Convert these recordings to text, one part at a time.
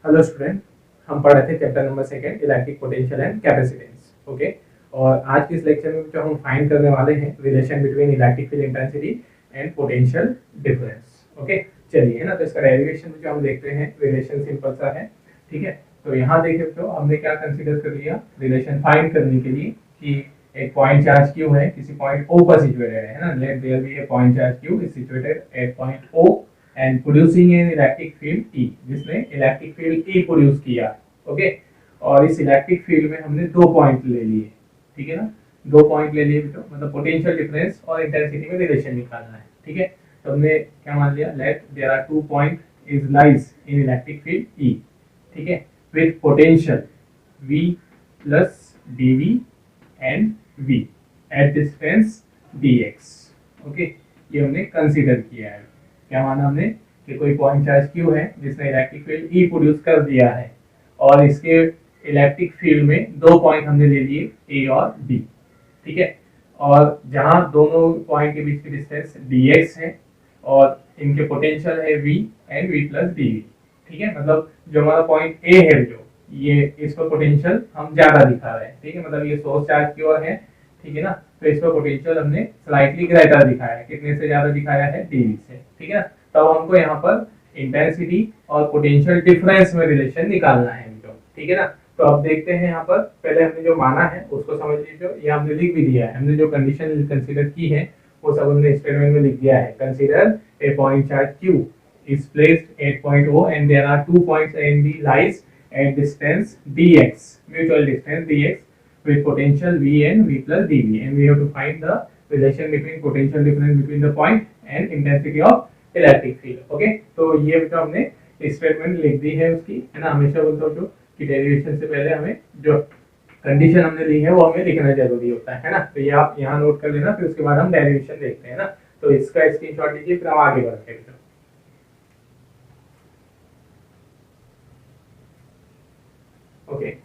Hello student, हम पढ़ रहे थे chapter number 2 electric potential and capacitance. Okay, और आज के इस लेक्चर में जो हम फाइंड करने वाले हैं relation between electric field intensity and potential difference. Okay, चलिए, है ना। तो इसका डेरिवेशन जो हम देखते हैं, रिलेशन सिंपल सा है, ठीक है। तो यहाँ देखिए तो हमने क्या कंसीडर कर लिया रिलेशन फाइंड करने के लिए कि एक पॉइंट चार्ज क्यू है, किसी पॉइंट ओ पर सिचुएटेड है ना। Let there be a point charge q is situated at point O and producing an electric field E, जिसने इलेक्ट्रिक फील्ड E प्रोड्यूस किया। ओके, और इस इलेक्ट्रिक फील्ड में हमने दो पॉइंट ले लिए, ठीक है ना। दो पॉइंट ले लिए तो मतलब पोटेंशियल डिफरेंस और इंटेंसिटी में रिलेशन निकालना है, ठीक है। तो हमने क्या मान लिया, let there are 2 point is lies in electric field E, ठीक है, with potential V plus dV and V at distance dx। Okay, ये हमने कंसीडर किया है। क्या माना हमने कि कोई पॉइंट चार्ज क्यू है जिसने इलेक्ट्रिक फील्ड ई प्रोड्यूस कर दिया है और इसके इलेक्ट्रिक फील्ड में दो पॉइंट हमने ले लिए ए और बी, ठीक है। और जहां दोनों पॉइंट के बीच की डिस्टेंस dx है और इनके पोटेंशियल है v and v plus dv, ठीक है। मतलब जो हमारा पॉइंट ए है, जो ये इस पर पोटेंशियल हम ज्यादा दिखा रहे हैं, ठीक है। मतलब ये सोर्स चार्ज की ओर है, ठीक है ना। तो इस पर पोटेंशियल हमने स्लाइटली ग्रेटर दिखाया है, कितने से ज्यादा दिखाया है, dv से, ठीक है ना। तब हमको यहाँ पर इंटेंसिटी और पोटेंशियल डिफरेंस में रिलेशन निकालना है इनको, ठीक है ना। तो अब देखते हैं यहाँ पर, पहले हमने जो माना है उसको समझ लीजिए। ये हमने लिख भी दिया है, हमने जो कंडीशन कंसीडर की है वो सब हमने स्टेटमेंट में लिख दिया है। Consider a point charge Q is placed at point O and there are 2 points A and B lies at distance dx, mutual distance dx with potential V and V plus dV, and we have to find the relation between potential difference between the point and intensity of electric field. Okay, तो ये जो हमने statement लिख दी है उसकी, है ना। हमेशा बोलता हूँ जो कि डेरिवेशन से पहले हमें जो कंडीशन हमने ली है वो हमें लिखना जरूरी होता है ना। तो ये आप यहाँ नोट कर लेना, फिर उसके बाद हम डेरिवेशन देखते हैं ना। तो इसका स्क्रीनशॉट लीजिए, फिर हम आगे बढ़ते हैं। ओके,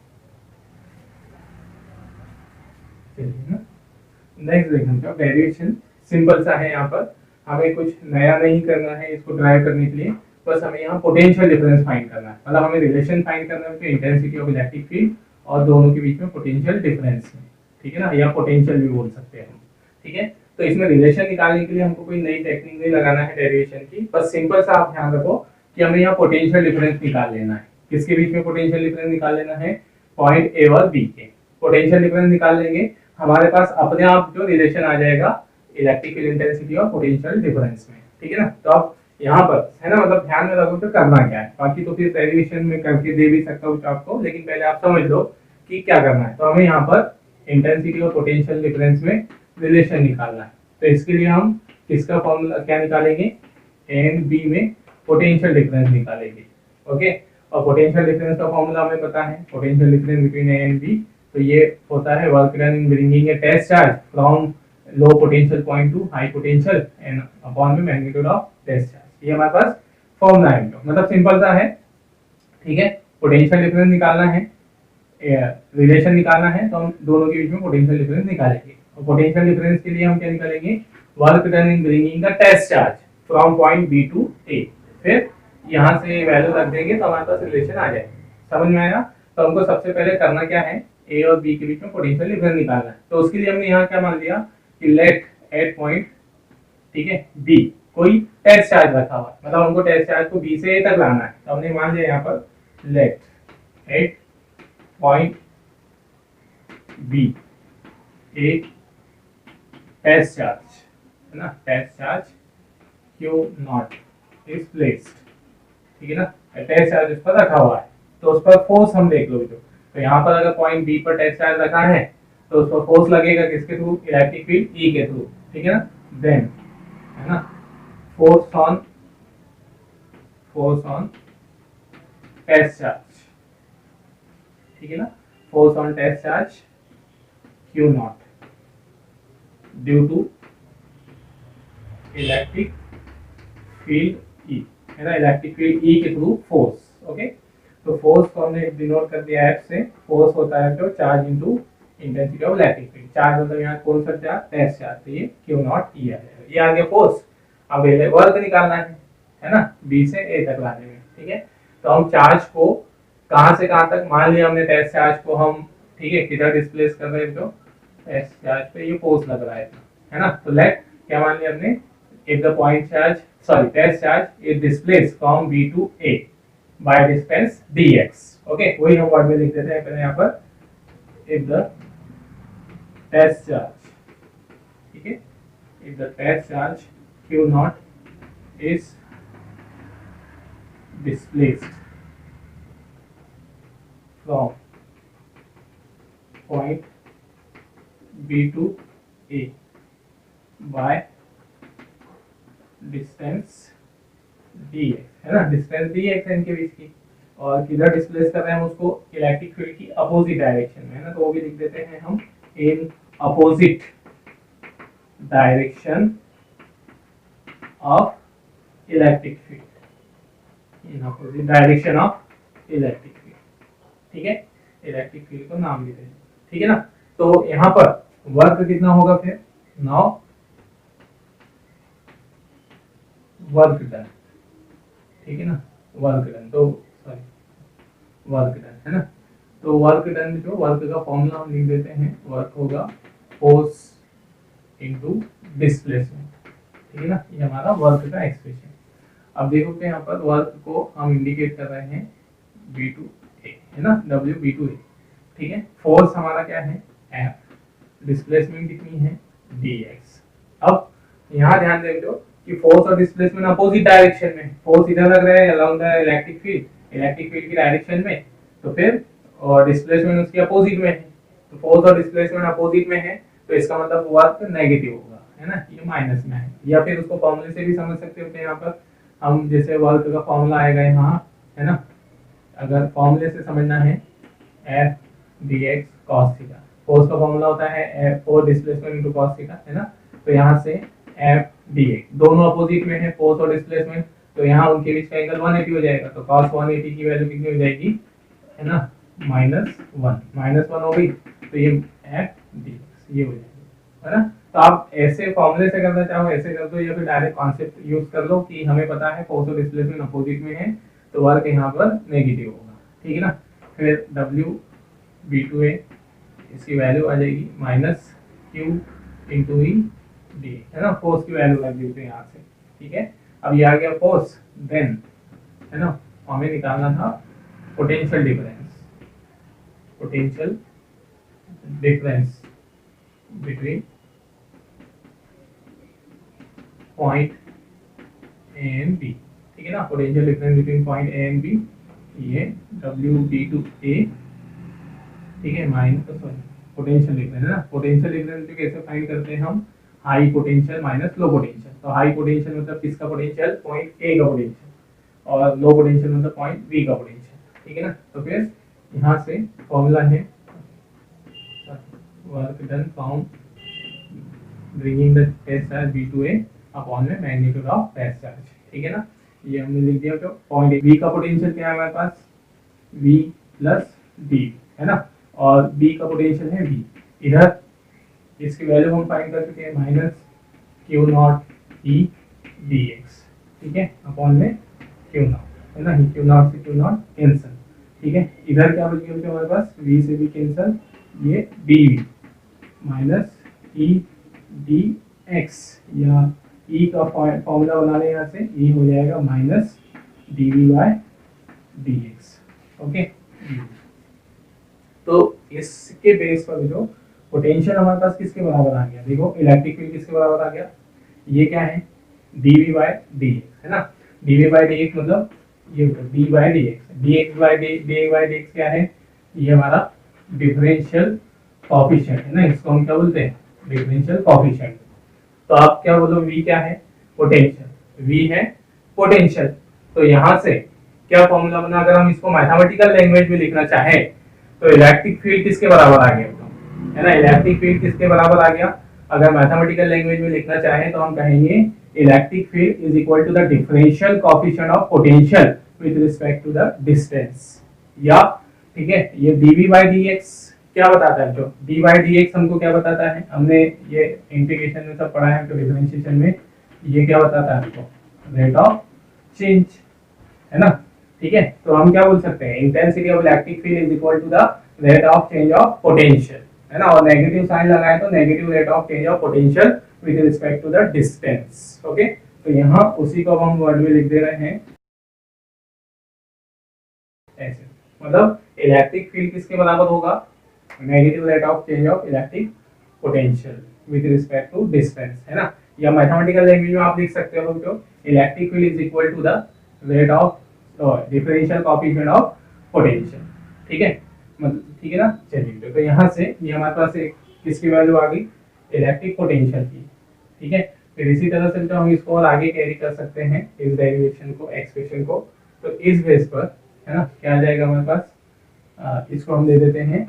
नेक्स्ट देखते हैं। डेरिवेशन सिंपल सा है, यहाँ पर हमें कुछ नया नहीं करना है इसको ड्राइव करने के लिए। बस हमें यहाँ पोटेंशियल डिफरेंस फाइंड करना है, मतलब हमें रिलेशन फाइंड करना है इंटेंसिटी ऑफ इलेक्ट्रिक फील्ड और दोनों के बीच में पोटेंशियल डिफरेंस में, ठीक है ना, या पोटेंशियल भी बोल सकते हैं हम, ठीक है। तो इसमें रिलेशन निकालने के लिए हमको कोई नई टेक्निक नहीं लगाना है डेरिवेशन की। बस सिंपल सा आप ध्यान रखो कि हमें यहाँ पोटेंशियल डिफरेंस निकाल लेना है। किसके बीच में पोटेंशियल डिफरेंस निकाल लेना है, पॉइंट ए और बी के। पोटेंशियल डिफरेंस निकाल लेंगे, हमारे पास अपने आप जो रिलेशन आ जाएगा इलेक्ट्रिक फील्ड इंटेंसिटी और पोटेंशियल डिफरेंस में, ठीक है ना। तो अब यहाँ पर, है ना, मतलब ध्यान में रखो तो करना क्या है। बाकी तो फिर डेरिवेशन में करके दे भी सकता हूँ आपको, लेकिन पहले आप समझ लो कि क्या करना है। तो हमें यहाँ पर इंटेंसिटी और पोटेंशियल डिफरेंस में रिलेशन निकालना है। तो इसके लिए हम किसका फॉर्मूला क्या निकालेंगे, ए एंड बी में पोटेंशियल डिफरेंस निकालेंगे। ओके, और पोटेंशियल डिफरेंस का फॉर्मूला हमें पता है, potential difference between A and B. तो ये होता है work done in bringing a test charge from low potential point to high potential and upon में मैग्नीट्यूड ऑफ टेस्ट चार्ज। ये हमारे पास फॉर्मूला है, मतलब सिंपल सा है, ठीक है। पोटेंशियल डिफरेंस निकालना है, रिलेशन निकालना है, तो हम दोनों के बीच में पोटेंशियल डिफरेंस निकालेंगे। और पोटेंशियल डिफरेंस के लिए हम क्या निकालेंगे, work done in bringing the test charge from point B to A. फिर यहाँ से वैल्यू रख देंगे तो हमारे पास रिलेशन आ जाएगा। समझ में आया। तो हमको सबसे पहले करना क्या है, ए और बी के बीच में पोटेंशियल डिफरेंस निकालना है। तो उसके लिए हमने यहाँ क्या मान लिया कि लेट एट पॉइंट, ठीक है, बी कोई टेस्ट चार्ज रखा हुआ है, मतलब हमको टेस्ट चार्ज को बी से ए तक लाना है। तो हमने मान लिया यहाँ पर let at point B a test charge, है ना, test charge q not is placed, ठीक है ना। टेस्ट चार्ज उस पर रखा हुआ है, तो उस पर फोर्स हम देख लो। तो यहाँ पर अगर पॉइंट बी पर टेस्ट चार्ज रखा है तो उस पर फोर्स लगेगा किसके थ्रू, इलेक्ट्रिक फील्ड ई के थ्रू, ठीक है ना। देन, है ना, फोर्स ऑन टेस्ट चार्ज, ठीक है ना, force on test charge q not due to electric field E, है ना, इलेक्ट्रिक फील्ड ई के थ्रू फोर्स। ओके, तो फोर्स को हमने डिनोट कर दिया एफ से। फोर्स होता है जो charge into intensity of electric field. Charge मतलब यहाँ कौन सा चार्ज, टेस्ट चार्ज, तो ये क्यू नॉट ई है, ये आ गया फोर्स। अब वर्क निकालना है ना, बी से ए तक लाने में, ठीक है। तो हम चार्ज को कहाँ से कहाँ तक, मान लिया हमने टेस्ट चार्ज को हम, ठीक है, किधर डिस्प्लेस कर रहे हैं, जो टेस्ट चार्ज पे ये फोर्स लग रहा है ना, तो लेट क्या मान लिया हमने, if the point charge, sorry test charge is displace from B to A by distance dx, okay, वही हम वर्ड में लिख देते हैं पहले यहाँ पर, इफ द टेस्ट चार्ज, ठीक है, if the test charge q not is displaced from point B to A by distance dx, है ना, डिस्टेंस dx है इनके बीच की, और किधर डिस्प्लेस कर रहे हैं हम उसको, इलेक्ट्रिक फील्ड की अपोजिट डायरेक्शन में, है ना, तो वो भी लिख देते हैं हम इन opposite direction of electric field, in opposite direction of electric field, ठीक है, इलेक्ट्रिक फील्ड को नाम देते हैं, ठीक है ना। तो यहाँ पर वर्क कितना होगा फिर, नाउ वर्क डन, ठीक है ना, वर्क डन, तो सॉरी वर्क डन, है ना, तो वर्क डन, जो वर्क का फॉर्मूला हम लिख देते हैं, वर्क होगा फोर्स इनटू डिस्प्लेसमेंट, ठीक है ना, ये हमारा वर्क का एक्सप्रेशन। अब देखो कि यहाँ पर वर्क को हम इंडिकेट कर रहे हैं B2A, है ना, W B2A, ठीक है, फोर्स हमारा क्या है F, डिस्प्लेसमेंट कितनी है dx। अब यहाँ ध्यान दे दो कि फोर्स और डिस्प्लेसमेंट अपोजिट डायरेक्शन में, फोर्स इधर लग रहा है अलोंग द इलेक्ट्रिक फील्ड की डायरेक्शन में, तो फिर और डिस्प्लेसमेंट उसकी अपोजिट में है, तो फोर्स और डिस्प्लेसमेंट अपोजिट में है, तो इसका मतलब वर्क नेगेटिव होगा, है ना, ये माइनस में है, या फिर उसको फॉर्मूले से भी समझ सकते हो कि यहाँ पर हम जैसे वर्क का फॉर्मूला आएगा यहाँ, है ना, अगर फॉर्मूले से समझना है F dx cos theta, force का फॉर्मूला होता है F force displacement into cos theta, है ना, तो यहाँ से F dx दोनों अपोजिट में है, फोर्स और डिस्प्लेसमेंट, तो यहाँ उनके बीच का एंगल 180 हो जाएगा, तो cos 180 की वैल्यू कितनी हो जाएगी, है ना, -1 हो गई, तो ये F dx ये हो जाएगी, है ना। तो आप ऐसे फॉर्मूले से करना चाहो ऐसे कर दो, या फिर डायरेक्ट कॉन्सेप्ट यूज कर लो कि हमें पता है फोर्स और डिस्प्लेसमेंट अपोजिट में है, तो वर्क यहाँ पर नेगेटिव होगा, ठीक है ना। फिर W B2A इसकी वैल्यू आ जाएगी -q इंटू ई डी, है ना, फोर्स की वैल्यू लग गई यहाँ से, ठीक है। अब ये आ गया फोर्स, देन, है ना, हमें निकालना था potential difference between point A and B, ठीक है ना, potential difference between point A and B, ये WB2A, ठीक है, पोटेंशियल डिफरेंस, है ना, पोटेंशियल डिफरेंस कैसे फाइंड करते हैं हम, high potential minus low potential, तो हाई पोटेंशियल मतलब किसका पोटेंशियल, पॉइंट ए का पोटेंशियल, और लो पोटेंशियल मतलब पॉइंट बी का पोटेंशियल, ठीक है ना। तो फिर यहाँ से फॉर्मूला है work done from bringing the test charge B2A upon में मैग्नीट्यूड ऑफ टेस्ट चार्ज, ठीक है ना, ये हमने लिख दिया। तो पॉइंट बी का पोटेंशियल क्या है हमारे पास, V प्लस D, है ना, और B का पोटेंशियल है V, इधर इसकी वैल्यू हम फाइंड कर चुके हैं -q नॉट E dx, ठीक है, अपॉन में q नॉट, है ना, q नॉट से q नॉट कैंसिल, ठीक है, इधर क्या बच गया हमारे पास, V से भी कैंसिल, ये dV माइनस E dx, या E का फॉर्मूला बना लें यहाँ से, E हो जाएगा -dV/dx, ओके। तो इसके बेस पर जो पोटेंशियल हमारे पास किसके बराबर आ गया, देखो इलेक्ट्रिक फील्ड किसके बराबर आ गया, ये क्या है dV/dx, है ना, dV/dx मतलब ये dx/dx क्या है, ये हमारा डिफरेंशियल कोएफिशिएंट है ना, इसको हम क्या बोलते हैं, डिफरेंशियल कोएफिशिएंट। तो आप क्या बोलो, V क्या है, पोटेंशियल, V है पोटेंशियल, तो यहाँ से क्या फॉर्मूला बना, अगर हम इसको मैथमेटिकल लैंग्वेज में लिखना चाहे तो इलेक्ट्रिक फील्ड किसके बराबर आ गया, है ना, इलेक्ट्रिक फील्ड किसके बराबर आ गया, अगर मैथमेटिकल लैंग्वेज में लिखना चाहे तो हम कहेंगे electric field is equal to the differential coefficient of potential with respect to the distance, या ठीक है, ये dV/dx क्या बताता है, जो d/dx हमको क्या बताता है, हमने ये इंटीग्रेशन में सब पढ़ा है, तो डिफरेंशिएशन में ये क्या बताता है हमको, रेट ऑफ चेंज, है ना, ठीक है, तो हम क्या बोल सकते हैं, intensity of electric field is equal to the rate of change of potential, है ना, और नेगेटिव साइन लगाए तो negative rate of change of potential with respect to the distance. Okay, तो यहाँ उसी को हम वर्ड में लिख दे रहे हैं ऐसे, मतलब इलेक्ट्रिक फील्ड किसके बराबर होगा, negative rate of change of electric potential with respect to distance, है ना, या मैथमेटिकल लैंग्वेज में आप लिख सकते हो तो electric field is equal to the rate of differential coefficient of potential. ठीक है, मतलब ठीक है ना। चलिए, तो यहाँ से ये हमारे पास एक किसकी वैल्यू आ गई, इलेक्ट्रिक पोटेंशियल की। ठीक है, फिर इसी तरह से तो हम इसको और आगे कैरी कर सकते हैं इस डेरिवेशन को, एक्सप्रेशन को। तो इस बेस पर, है ना, क्या आ जाएगा हमारे पास, इसको हम दे देते हैं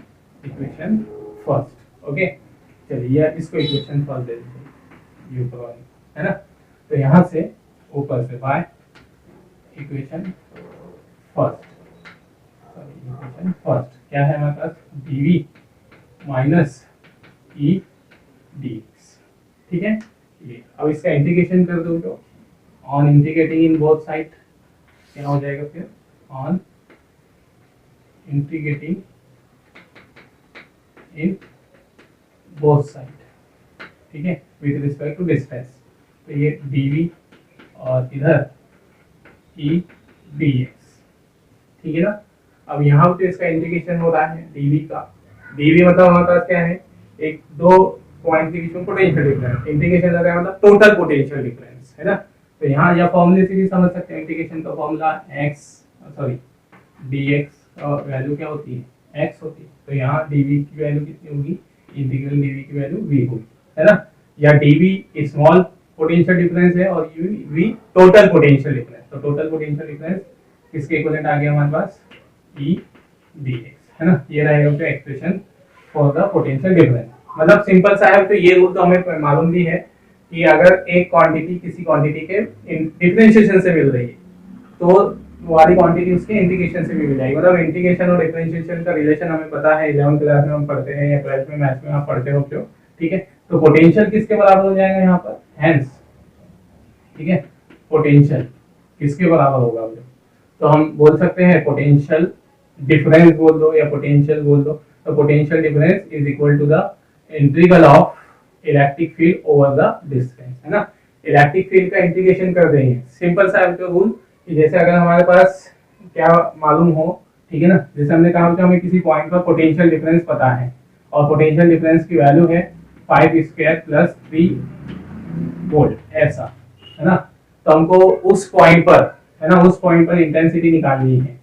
इक्वेशन फर्स्ट। ओके, चलिए इसको इक्वेशन फर्स्ट दे देते हैं, ऊपर वाली, है ना। तो यहाँ से ऊपर से by equation first, equation first क्या है हमारे पास, dv माइनस ई dx। ठीक है, ये अब इसका इंटीग्रेशन कर दो तो on integrating in both side क्या हो जाएगा, फिर on integrating in both side, ठीक है, विद रिस्पेक्ट टू डिस्टेंस। तो ये dv और इधर ई dx, ठीक है ना। अब यहाँ पे इसका इंटीग्रेशन हो रहा है dv का, dv मतलब हमारे पास क्या है, एक दो पॉइंट के बीच में पोटेंशियल डिफरेंस, इंटीग्रेशन कर रहे हैं मतलब टोटल पोटेंशियल डिफरेंस, है ना। तो यहाँ या फॉर्मूले से भी समझ सकते हैं, इंटीग्रेशन का फॉर्मूला dx का वैल्यू क्या होती है, x होती है। तो यहाँ dv की वैल्यू कितनी होगी, इंटीग्रल dv की वैल्यू v होगी, है ना। या dv स्मॉल पोटेंशियल डिफरेंस है और v टोटल पोटेंशियल डिफरेंस। तो टोटल पोटेंशियल डिफरेंस किसके इक्विवेलेंट आ गया हमारे पास, e dx, है ना। ये रहेगा उसका expression for the potential difference. मतलब सिंपल सा है, तो ये रूल तो हमें मालूम भी है कि अगर एक क्वांटिटी किसी क्वांटिटी के डिफरेंशिएशन से मिल रही है तो वाली क्वांटिटी उसके इंटीग्रेशन से भी मिल जाएगी। मतलब इंटीग्रेशन और डिफरेंशिएशन का रिलेशन हमें पता है, 11th क्लास में हम पढ़ते हैं या 12th में मैथ्स में आप पढ़ते हो क्यों, ठीक है। तो पोटेंशियल किसके बराबर हो जाएगा यहाँ पर, हेंस, ठीक है, पोटेंशियल किसके बराबर होगा, तो हम बोल सकते हैं पोटेंशियल डिफरेंस बोल दो या पोटेंशियल बोल दो। तो potential difference is equal to the integral of electric field over the distance, है ना। इलेक्ट्रिक फील्ड का इंटीग्रेशन कर देंगे, सिंपल सा है तो रूल कि जैसे अगर हमारे पास क्या मालूम हो, ठीक है ना, जैसे हमने कहा कि हमें किसी पॉइंट पर पोटेंशियल डिफरेंस पता है और पोटेंशियल डिफरेंस की वैल्यू है 5 स्क्वायर प्लस 3 वोल्ट, ऐसा, है ना। तो हमको उस पॉइंट पर, है ना, उस पॉइंट पर इंटेंसिटी निकालनी है,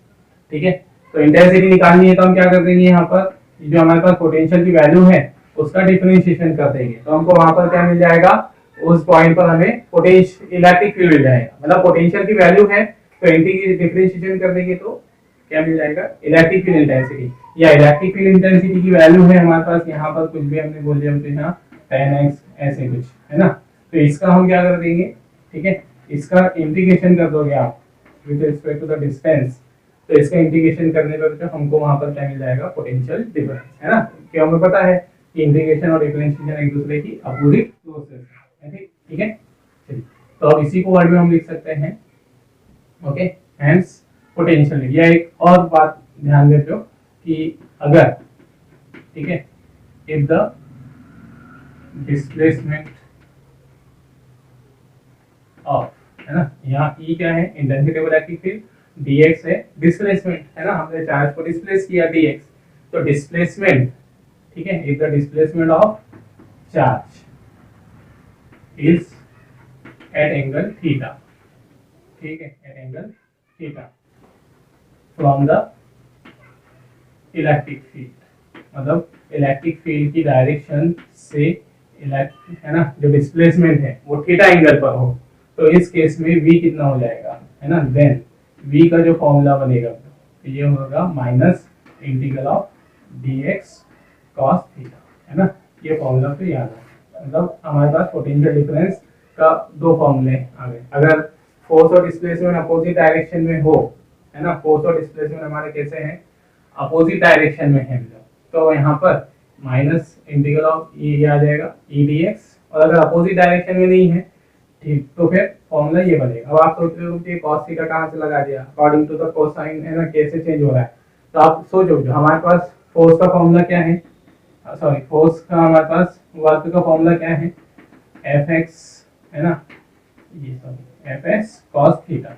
ठीक है। तो इंटेंसिटी निकालनी है तो हम क्या कर देंगे, यहाँ पर जो हमारे पास पोटेंशियल की वैल्यू है उसका डिफरेंशिएशन कर देंगे, तो हमको वहां पर क्या मिल जाएगा, उस पॉइंट पर हमें पोटेंशियल इलेक्ट्रिक फील्ड मिल जाएगा। मतलब पोटेंशियल की वैल्यू है तो डिफरेंशिएशन कर देंगे तो क्या मिल जाएगा, इलेक्ट्रिक फील्ड इंटेंसिटी। या इलेक्ट्रिक फील्ड इंटेंसिटी की वैल्यू है हमारे पास यहाँ पर कुछ भी हमने बोल दिया, तो यहाँ 10x ऐसे कुछ, है ना। तो इसका हम क्या कर देंगे, ठीक है, इसका इंटीग्रेशन कर दोगे आप with respect to the distance. तो इसका इंटीग्रेशन करने पर तो हमको वहां पर क्या मिल जाएगा, पोटेंशियल डिफरेंस, है ना। क्या हमें पता है कि इंटीग्रेशन और डिफरेंशिएशन एक दूसरे की अपोजिट सोर्सेस है, ठीक है। चलिए, तो अब इसी को वर्ड में हम लिख सकते हैं, ओके, हेंस पोटेंशियल। या एक और बात ध्यान देते हो कि अगर, ठीक है, इफ द डिस्प्लेसमेंट ऑफ, है ना, यहाँ E क्या है, intensity of electric field, dx है डिस्प्लेसमेंट, है ना, हमने चार्ज को डिस्प्लेस किया dx। तो डिस्प्लेसमेंट, ठीक है, if the displacement of charge is at angle theta, ठीक है, at angle theta from the electric field, मतलब इलेक्ट्रिक फील्ड की डायरेक्शन से, है ना, जो डिस्प्लेसमेंट है वो थीटा एंगल पर हो, तो इस केस में v कितना हो जाएगा, है ना, देन v का जो फॉर्मूला बनेगा तो ये होगा minus integral of dx cos theta, है ना। ये फॉर्मूला तो याद है, मतलब हमारे पास पोटेंशियल डिफरेंस का दो फॉर्मूले आ गए। अगर फोर्स और डिस्प्लेसमेंट अपोजिट डायरेक्शन में हो, है ना, फोर्स और डिस्प्लेसमेंट हमारे कैसे हैं, अपोजिट डायरेक्शन में है, तो यहाँ पर माइनस इंटीग्रल ऑफ ई आ जाएगा e dx। और अगर अपोजिट डायरेक्शन में नहीं है ठीक, तो फिर फॉर्मूला ये बनेगा। अब आप सोच रहे हो कि cos थीटा कहाँ से लगा दिया, अकॉर्डिंग टू द कोसाइन है ना, कैसे चेंज हो रहा है। तो आप सोचो जो हमारे पास फोर्स का फॉर्मूला क्या है, सॉरी फोर्स का हमारे पास वर्क का फॉर्मूला क्या है, एफ एक्स है ना, ये sorry F x cos theta.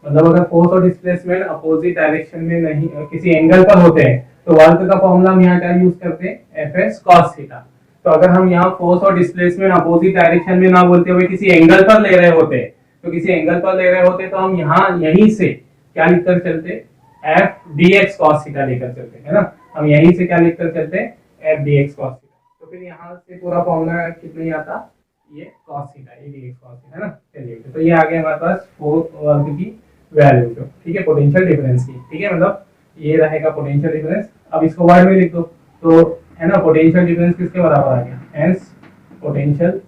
मतलब अगर फोर्स और डिस्प्लेसमेंट अपोजिट डायरेक्शन में नहीं किसी एंगल पर होते हैं तो वर्क का फॉर्मूला हम यहाँ क्या यूज करते हैं, एफ एक्स कॉस थीटा। तो अगर हम यहाँ फोर्स और डिस्प्लेसमेंट अपोजिट डायरेक्शन में ना बोलते हुए किसी एंगल पर ले रहे होते, तो किसी एंगल पर ले रहे होते तो हम यहाँ यहीं से क्या लिखकर चलते, F D x cos theta लेकर चलते है ना। हम यहीं से क्या लिखकर चलते, F D x cos theta. तो फिर यहाँ से पूरा फॉर्मूला कितना ही आता, ये cos थीटा, ये डी एक्स cos थीटा है ना। चलिए तो ये आ गया हमारे पास वर्क की वैल्यू जो, ठीक है, पोटेंशियल डिफरेंस की, ठीक है, मतलब ये रहेगा पोटेंशियल डिफरेंस। अब इसको वर्ड में लिख दो तो है ना, पोटेंशियल डिफरेंस किसके बराबर आ गया, हेंस पोटेंशियल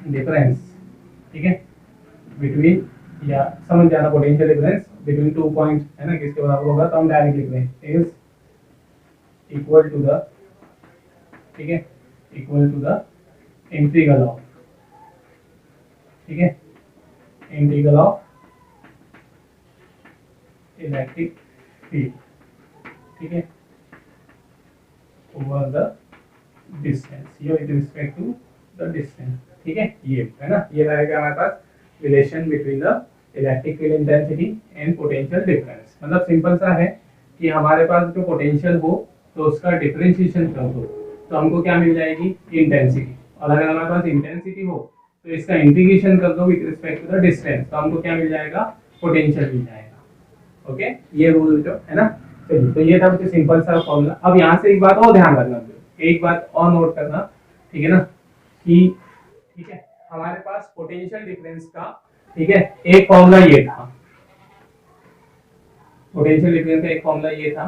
डिफरेंस, ठीक है, बिटवीन, या समझ जाना potential difference between two point है ना, किसके बराबर होगा, तो हम डायरेक्ट लिख दें इज इक्वल टू द, ठीक है, equal to the integral of, ठीक है, इंटीग्रल ऑफ इलेक्ट्रिक फील्ड, ठीक है, ओवर द डिस्टेंस, ये with respect to the distance, ठीक है, ये है ना, ये रहेगा हमारे पास relation between the electric field intensity and potential difference. मतलब सिंपल सा है कि हमारे पास जो पोटेंशियल हो तो उसका डिफरेंशिएशन कर दो तो हमको क्या मिल जाएगी, इंटेंसिटी। और अगर हमारे पास इंटेंसिटी हो तो इसका इंटीग्रेशन कर दो with respect to the distance तो हमको क्या मिल जाएगा, पोटेंशियल मिल जाएगा। ओके, ये रूल जो है ना। चलिए तो ये था कुछ सिंपल सा फॉर्मूला। अब यहाँ से एक बात और ध्यान रखना, एक बात और नोट करना, ठीक है ना, कि ठीक है हमारे पास पोटेंशियल डिफरेंस का, ठीक है, एक फॉर्मूला ये था, पोटेंशियल डिफरेंस का एक फॉर्मूला ये था,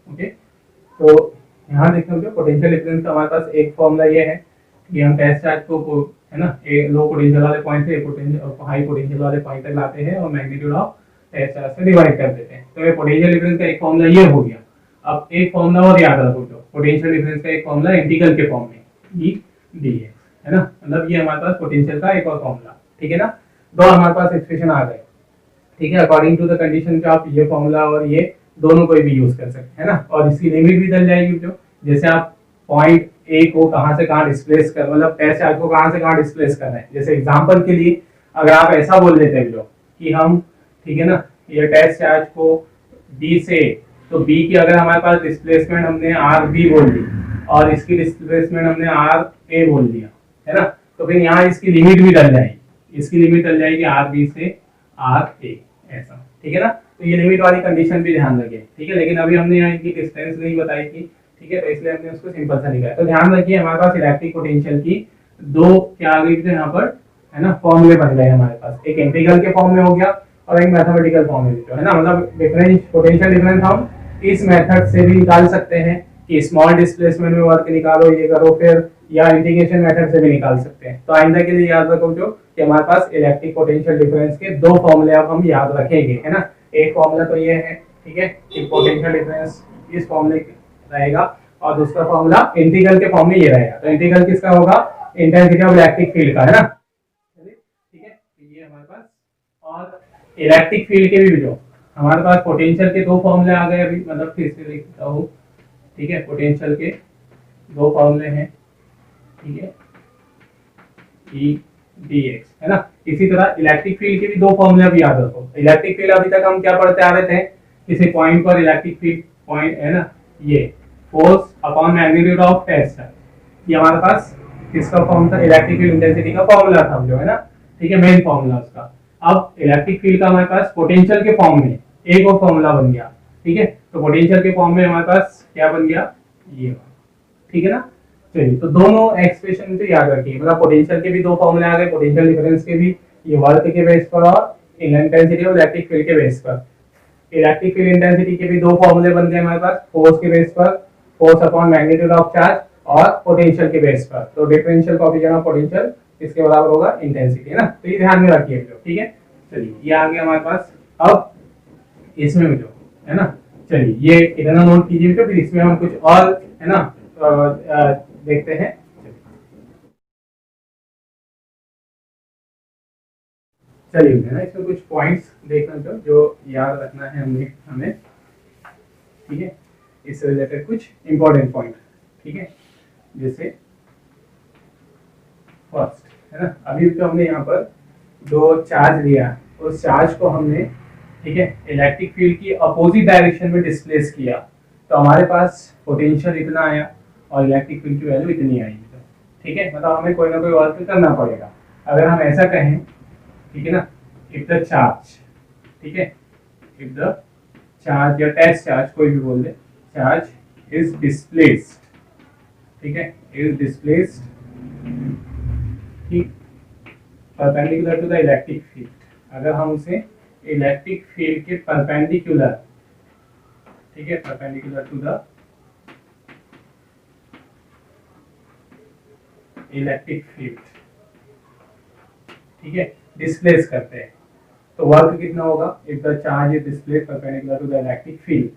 ओके। तो यहाँ देखते हो पोटेंशियल डिफरेंस का हमारे पास एक फॉर्मूला ये है कि हम टेस्ट चार्ज को है ना, लो पोटेंशियल वाले पॉइंट से हाई पोटेंशियल वाले पॉइंट तक लाते हैं और मैग्नीट्यूड ऑफ टेस्ट चार्ज से डिवाइड कर देते हैं। तो ये पोटेंशियल डिफरेंस का एक फॉर्मूला ये हो गया। अब एक फॉर्मूला और याद रखो, जो पोटेंशियल डिफरेंस का एक फॉर्मूला इंटीग्रल के फॉर्म में ई डी एक्स है ना, मतलब ये हमारे पास पोटेंशियल का एक और फॉर्मूला, ठीक है ना। दो हमारे पास एक्सप्रेशन आ गए, ठीक है, अकॉर्डिंग टू द कंडीशन के आप ये फॉर्मूला और ये दोनों कोई भी यूज कर सकते हैं ना। और इसकी लिमिट भी डल जाएगी, जो जैसे आप पॉइंट ए को कहां से कहां डिस्प्लेस कर, मतलब टेस्ट चार्ज को कहां से कहां डिस्प्लेस कर रहे हैं। जैसे एग्जांपल के लिए अगर आप ऐसा बोल देते हैं जो कि हम, ठीक है ना, ये टेस्ट चार्ज को बी से, तो बी की अगर हमारे पास डिस्प्लेसमेंट हमने आर बी बोल दी और इसकी डिस्प्लेसमेंट हमने आर ए बोल दिया है ना, तो फिर यहाँ इसकी लिमिट भी डल जाएगी, इसकी लिमिट डल जाएगी आर बी से आर ए, ऐसा, ठीक है ना। तो ये लिमिट वाली कंडीशन भी ध्यान रखिए, ठीक है। लेकिन अभी हमने यहाँ इनकी डिस्टेंस नहीं बताई थी, ठीक है, तो इसलिए हमने उसको सिंपल सा लिखा है। तो ध्यान रखिए हमारे पास इलेक्ट्रिक पोटेंशियल की दो क्या आ गई थी यहाँ पर, है ना, फॉर्मूले बन गए हमारे पास, एक इंटीग्रल के फॉर्म में हो गया और एक मैथमेटिकल फॉर्म में जो है ना, मतलब डिफरेंस पोटेंशियल डिफरेंस हम इस मेथड से भी निकाल सकते हैं कि स्मॉल डिस्प्लेसमेंट में वर्क निकालो, ये करो, फिर या इंटीग्रेशन मेथड से भी निकाल सकते हैं। तो आइंदा के लिए याद रखो जो कि हमारे पास इलेक्ट्रिक पोटेंशियल डिफरेंस के दो फॉर्मूले अब हम याद रखेंगे, है ना। एक फॉर्मूला तो ये है, ठीक है, कि पोटेंशियल डिफरेंस इस फॉर्मूले रहेगा और दूसरा फॉर्मूला इंटीग्रल के फॉर्म में ये रहेगा। तो इंटीग्रल किसका होगा, इंटेंसिटी ऑफ इलेक्ट्रिक फील्ड का, है ना, ठीक है। तो ये हमारे पास, और इलेक्ट्रिक फील्ड के भी जो हमारे पास पोटेंशियल के दो फॉर्मूले आ गए अभी, मतलब फिर से लिखता हूँ, ठीक है, पोटेंशियल के दो फॉर्मूले हैं, ठीक है, ई डी एक्स, है ना। इसी तरह इलेक्ट्रिक फील्ड के भी दो फॉर्मूले भी याद रखो। इलेक्ट्रिक फील्ड अभी तक हम क्या पढ़ते आ रहे थे, किसी पॉइंट पर इलेक्ट्रिक फील्ड पॉइंट है ना, ये force upon magnitude of test है, ये हमारे पास किसका फॉर्म था, इलेक्ट्रिक फील्ड इंटेंसिटी का फॉर्मूला था जो है ना, ठीक है, मेन फॉर्मूला उसका। अब इलेक्ट्रिक फील्ड का हमारे पास पोटेंशियल के फॉर्म में एक और फॉर्मूला बन गया, ठीक है। तो पोटेंशियल के फॉर्म में हमारे पास क्या बन गया, ये, ठीक है ना। चलिए तो दोनों एक्सप्रेशन तो याद रखिए, मतलब पोटेंशियल के भी दो फॉर्मूले आ गए, पोटेंशियल डिफरेंस के भी, ये वर्क के बेस पर और इंटेंसिटी ऑफ इलेक्ट्रिक फील्ड के बेस पर। इलेक्ट्रिक फील्ड इंटेंसिटी के भी दो फॉर्मूले बन गए हमारे पास, फोर्स के बेस पर, force upon magnitude of charge, और पोटेंशियल के बेस पर। तो डिफरेंशियल कोएफिशिएंट ऑफ पोटेंशियल इसके बराबर होगा इंटेंसिटी, है ना। तो ये ध्यान में रखिए, ठीक है। चलिए ये आ गया हमारे पास। अब इसमें जो है ना, चलिए ये इतना नोट कीजिए, तो फिर इसमें हम कुछ और है ना देखते हैं। चलिए ना, इसमें कुछ पॉइंट्स देखना जो याद रखना है हमें, ठीक है, इससे रिलेटेड कुछ इंपॉर्टेंट पॉइंट, ठीक है। जैसे फर्स्ट है ना, अभी तो हमने यहाँ पर जो चार्ज लिया उस चार्ज को हमने, ठीक है, इलेक्ट्रिक फील्ड की अपोजिट डायरेक्शन में डिस्प्लेस किया, तो हमारे पास पोटेंशियल इतना आया और इलेक्ट्रिक फील्ड की वैल्यू इतनी आई, ठीक है। मतलब हमें कोई ना कोई वर्क करना पड़ेगा। अगर हम ऐसा कहें, ठीक है ना, इफ द चार्ज, ठीक है, इफ द चार्ज या टेस्ट चार्ज कोई भी बोल दे, चार्ज इज डिस्प्लेस्ड, ठीक है, इज डिस्प्लेस्ड, ठीक, perpendicular to the electric field, अगर हम उसे इलेक्ट्रिक फील्ड के परपेंडिकुलर, ठीक है, perpendicular to the electric field, ठीक है, डिस्प्लेस करते हैं, तो वर्क कितना होगा, if the charge is displaced perpendicular to the electric field,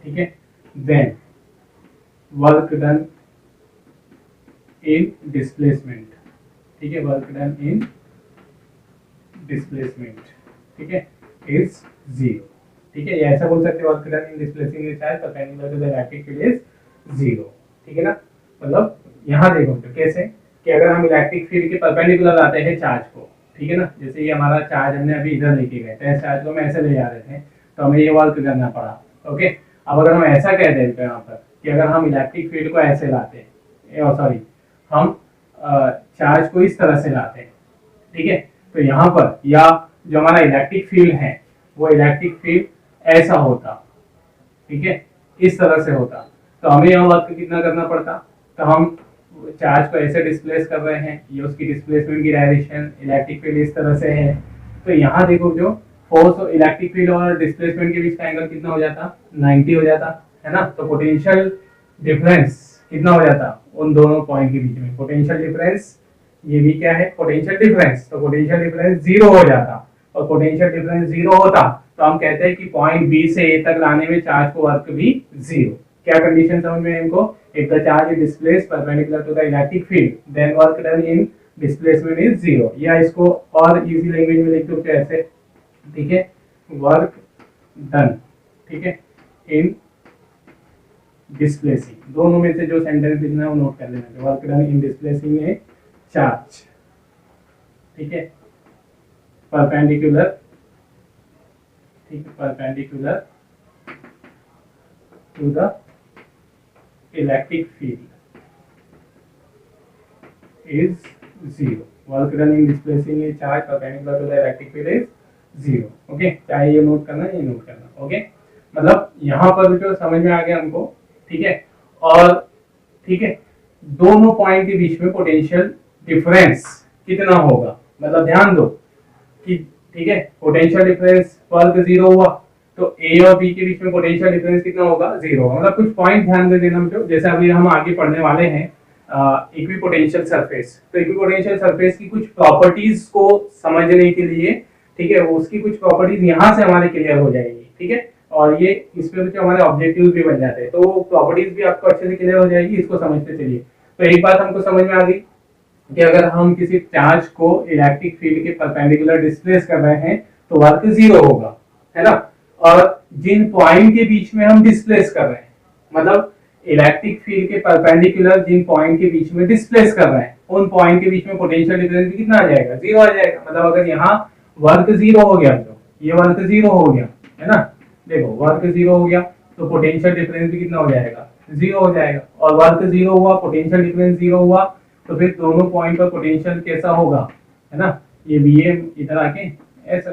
ठीक है, then work done in displacement, ठीक है, वर्क डन इन डिस्प्लेसमेंट, ठीक है, इज जीरो, ठीक है, या ऐसा बोल सकते हैं work done in displacing the charge perpendicular to the electric field is zero, ठीक है ना। मतलब यहाँ देखो तो कैसे कि अगर हम इलेक्ट्रिक फील्ड के परपेंडिकुलर लाते हैं चार्ज को, ठीक है ना, जैसे ये हमारा चार्ज हमने अभी इधर लेके गए थे, चार्ज को हम ऐसे ले जा रहे थे, तो हमें ये वर्क करना पड़ा, ओके। अब अगर हम ऐसा कह देते हैं यहाँ पर कि अगर हम इलेक्ट्रिक फील्ड को ऐसे लाते हैं, सॉरी, हम चार्ज को इस तरह से लाते हैं, ठीक है, तो यहाँ पर या जो हमारा इलेक्ट्रिक फील्ड है वो इलेक्ट्रिक फील्ड ऐसा होता, ठीक है, इस तरह से होता, तो हमें यहाँ वर्क कितना करना पड़ता, तो हम चार्ज को ऐसे डिस्प्लेस कर रहे हैं, ये उसकी डिस्प्लेसमेंट की डायरेक्शन, इलेक्ट्रिक फील्ड इस तरह से है, तो यहाँ देखो जो फोर्स इलेक्ट्रिक फील्ड और डिस्प्लेसमेंट के बीच का एंगल कितना हो जाता, 90 हो जाता है ना। तो पोटेंशियल डिफरेंस कितना हो जाता उन दोनों पॉइंट के बीच में, पोटेंशियल डिफरेंस, ये भी क्या है, पोटेंशियल डिफरेंस, तो पोटेंशियल डिफरेंस जीरो हो जाता, और पोटेंशियल डिफरेंस जीरो होता तो हम कहते हैं कि पॉइंट बी से ए तक लाने में चार्ज को वर्क भी जीरो। क्या कंडीशन समझ में इनको, if the charge is displaced perpendicular to the electric field then work done in displacement is zero, या इसको और इजी लैंग्वेज में लिख दो कैसे, ठीक है, वर्क डन, ठीक है, इन डिस्प्लेसिंग, दोनों में से जो सेंटेंस लिखना है वो नोट कर लेना, work done in displacing a charge, ठीक है, परपेंडिकुलर, ठीक है, perpendicular to the electric field is zero, work done in displacing a charge perpendicular to the electric field is zero, okay, चाहे ये नोट करना ये नोट करना, ओके। मतलब यहाँ पर जो समझ में आ गया हमको, ठीक है, और ठीक है, दोनों पॉइंट के बीच में पोटेंशियल डिफरेंस कितना होगा, मतलब ध्यान दो कि, ठीक है, पोटेंशियल डिफरेंस वर्क जीरो हुआ तो ए और बी के बीच में पोटेंशियल डिफरेंस कितना होगा, जीरो होगा। मतलब कुछ पॉइंट ध्यान दे देना मुझे, जैसे अभी हम आगे पढ़ने वाले हैं इक्विपोटेंशियल सरफेस, तो इक्विपोटेंशियल सरफेस की कुछ प्रॉपर्टीज को समझने के लिए, ठीक है, उसकी कुछ प्रॉपर्टीज यहाँ से हमारे क्लियर हो जाएगी, ठीक है, और ये इसमें जो हमारे ऑब्जेक्टिव्स भी बन जाते हैं, तो वो प्रॉपर्टीज भी आपको अच्छे से क्लियर हो जाएगी, इसको समझते चलिए। तो एक बात हमको समझ में आ गई कि अगर हम किसी चार्ज को इलेक्ट्रिक फील्ड के परपेंडिकुलर डिस्प्लेस कर रहे हैं तो वर्क जीरो होगा, है ना, और जिन पॉइंट के बीच में हम डिस्प्लेस कर रहे हैं, मतलब इलेक्ट्रिक फील्ड के परपेंडिकुलर जिन पॉइंट के बीच में डिस्प्लेस कर रहे हैं उन पॉइंट के बीच में पोटेंशियल डिफरेंस भी कितना आ जाएगा, जीरो आ जाएगा। मतलब अगर यहाँ वर्क जीरो हो गया तो ये वर्क जीरो हो गया, है ना, देखो वर्क जीरो हो गया तो पोटेंशियल डिफरेंस भी कितना हो जाएगा, जीरो हो जाएगा, और वर्क जीरो हुआ, पोटेंशियल डिफरेंस जीरो हुआ, तो फिर दोनों पॉइंट पर पोटेंशियल कैसा होगा, है ना, ये बी इधर आके ऐसा,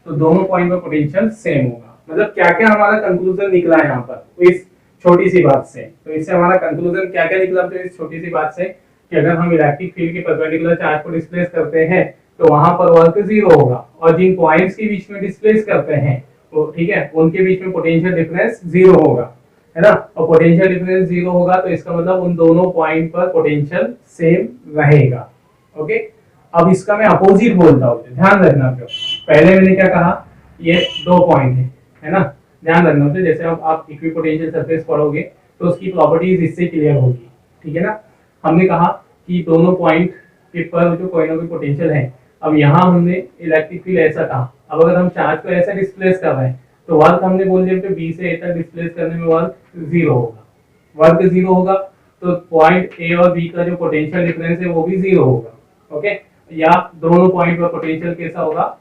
तो दोनों पॉइंट पर पोटेंशियल सेम होगा। मतलब क्या क्या हमारा कंक्लूजन निकला है यहाँ पर तो इस छोटी सी बात से, तो इससे हमारा कंक्लूजन क्या क्या निकला तो इस छोटी सी बात से कि अगर हम इलेक्ट्रिक फील्ड के परपेंडिकुलर चार्ज को डिस्प्लेस करते हैं तो वहां पर वर्क जीरो होगा, और जिन पॉइंट्स के बीच में डिस्प्लेस करते हैं तो ठीक है उनके बीच में पोटेंशियल डिफरेंस जीरो होगा, है ना, और पोटेंशियल डिफरेंस जीरो होगा तो इसका मतलब उन दोनों पॉइंट पर पोटेंशियल सेम रहेगा, ओके। अब इसका मैं अपोजिट बोलता हूँ, ध्यान रखना। पहले मैंने क्या कहा, ये दो पॉइंट है ना, ध्यान रखना। जैसे अब आप इक्विपोटेंशियल सरफेस पढ़ोगे तो उसकी प्रॉपर्टीज इससे क्लियर होगी ठीक है ना। हमने कहा कि दोनों पॉइंट के पर जो कोई ना कोई पोटेंशियल है। अब यहाँ हमने इलेक्ट्रिक फील्ड ऐसा कहा, अब अगर हम चार्ज को ऐसा डिस्प्लेस कर रहे हैं तो वर्क हमने बोल दिया कि बी से ए तक डिस्प्लेस करने में वर्क जीरो होगा। वर्क जीरो होगा तो पॉइंट ए और बी का जो पोटेंशियल डिफरेंस है वो भी जीरो होगा। ओके, या दोनों पॉइंट पर पोटेंशियल कैसा होगा,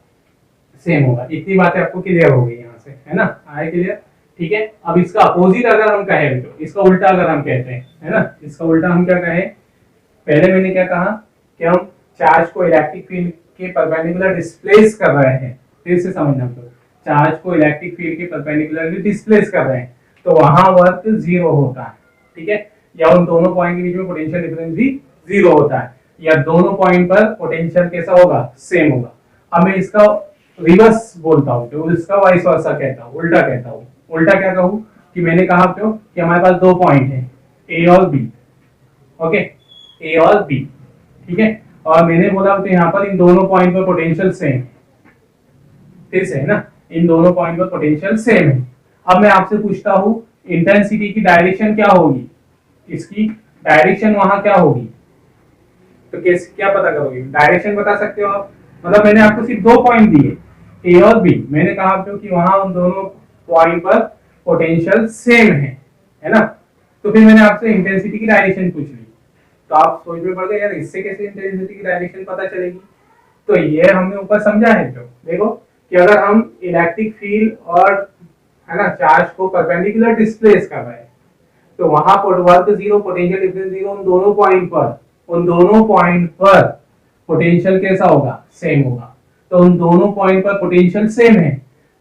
सेम होगा। इतनी बातें आपको क्लियर हो गई यहाँ से, है ना, आए क्लियर। ठीक है, अब इसका अपोजिट अगर हम कहें तो इसका उल्टा अगर हम कहते हैं, है ना, इसका उल्टा हम क्या कहें, पहले मैंने क्या कहा कि हम चार्ज को इलेक्ट्रिक फील्ड के परपेंडिकुलर डिस्प्लेस कर रहे हैं। फिर से समझना, तो चार्ज को इलेक्ट्रिक फील्ड के परपेंडिकुलरली डिस्प्लेस कर रहे हैं तो वहां वर्क जीरो होता है। ठीक है, या उन दोनों पॉइंट के बीच में पोटेंशियल डिफरेंस भी जीरो होता है, या दोनों पॉइंट पर पोटेंशियल कैसा होगा, सेम होगा। अब मैं इसका रिवर्स बोलता हूँ, तो इसका वाइस वर्सा कहता हूँ, उल्टा कहता हूँ। उल्टा क्या कहूँ कि मैंने कहा क्यों कि हमारे पास दो पॉइंट है ए और बी। ओके, ए और बी, ठीक है, और मैंने बोला तो यहाँ पर इन दोनों पॉइंट पर पोटेंशियल सेम, फिर से है ना, इन दोनों पॉइंट पर पोटेंशियल सेम है। अब मैं आपसे पूछता हूँ इंटेंसिटी की डायरेक्शन क्या होगी, इसकी डायरेक्शन वहां क्या होगी, तो कैसे क्या पता करोगे, डायरेक्शन बता सकते हो आप। मतलब मैंने आपको सिर्फ दो पॉइंट दिए ए और बी, मैंने कहा आपको कि वहां उन दोनों पॉइंट पर पोटेंशियल सेम है ना, तो फिर मैंने आपसे इंटेंसिटी की डायरेक्शन पूछ ली। तो आप सोच में पड़ गए यार इससे कैसे इंटेंसिटी की डायरेक्शन पता चलेगी। तो ये हमने ऊपर समझा है, जो देखो कि अगर हम इलेक्ट्रिक फील्ड और है ना चार्ज को परपेंडिकुलर डिस्प्लेस कर रहे हैं तो वहां पर work zero, potential difference zero, उन दोनों पॉइंट पर पोटेंशियल कैसा होगा, सेम होगा। तो उन दोनों पॉइंट पर पोटेंशियल सेम है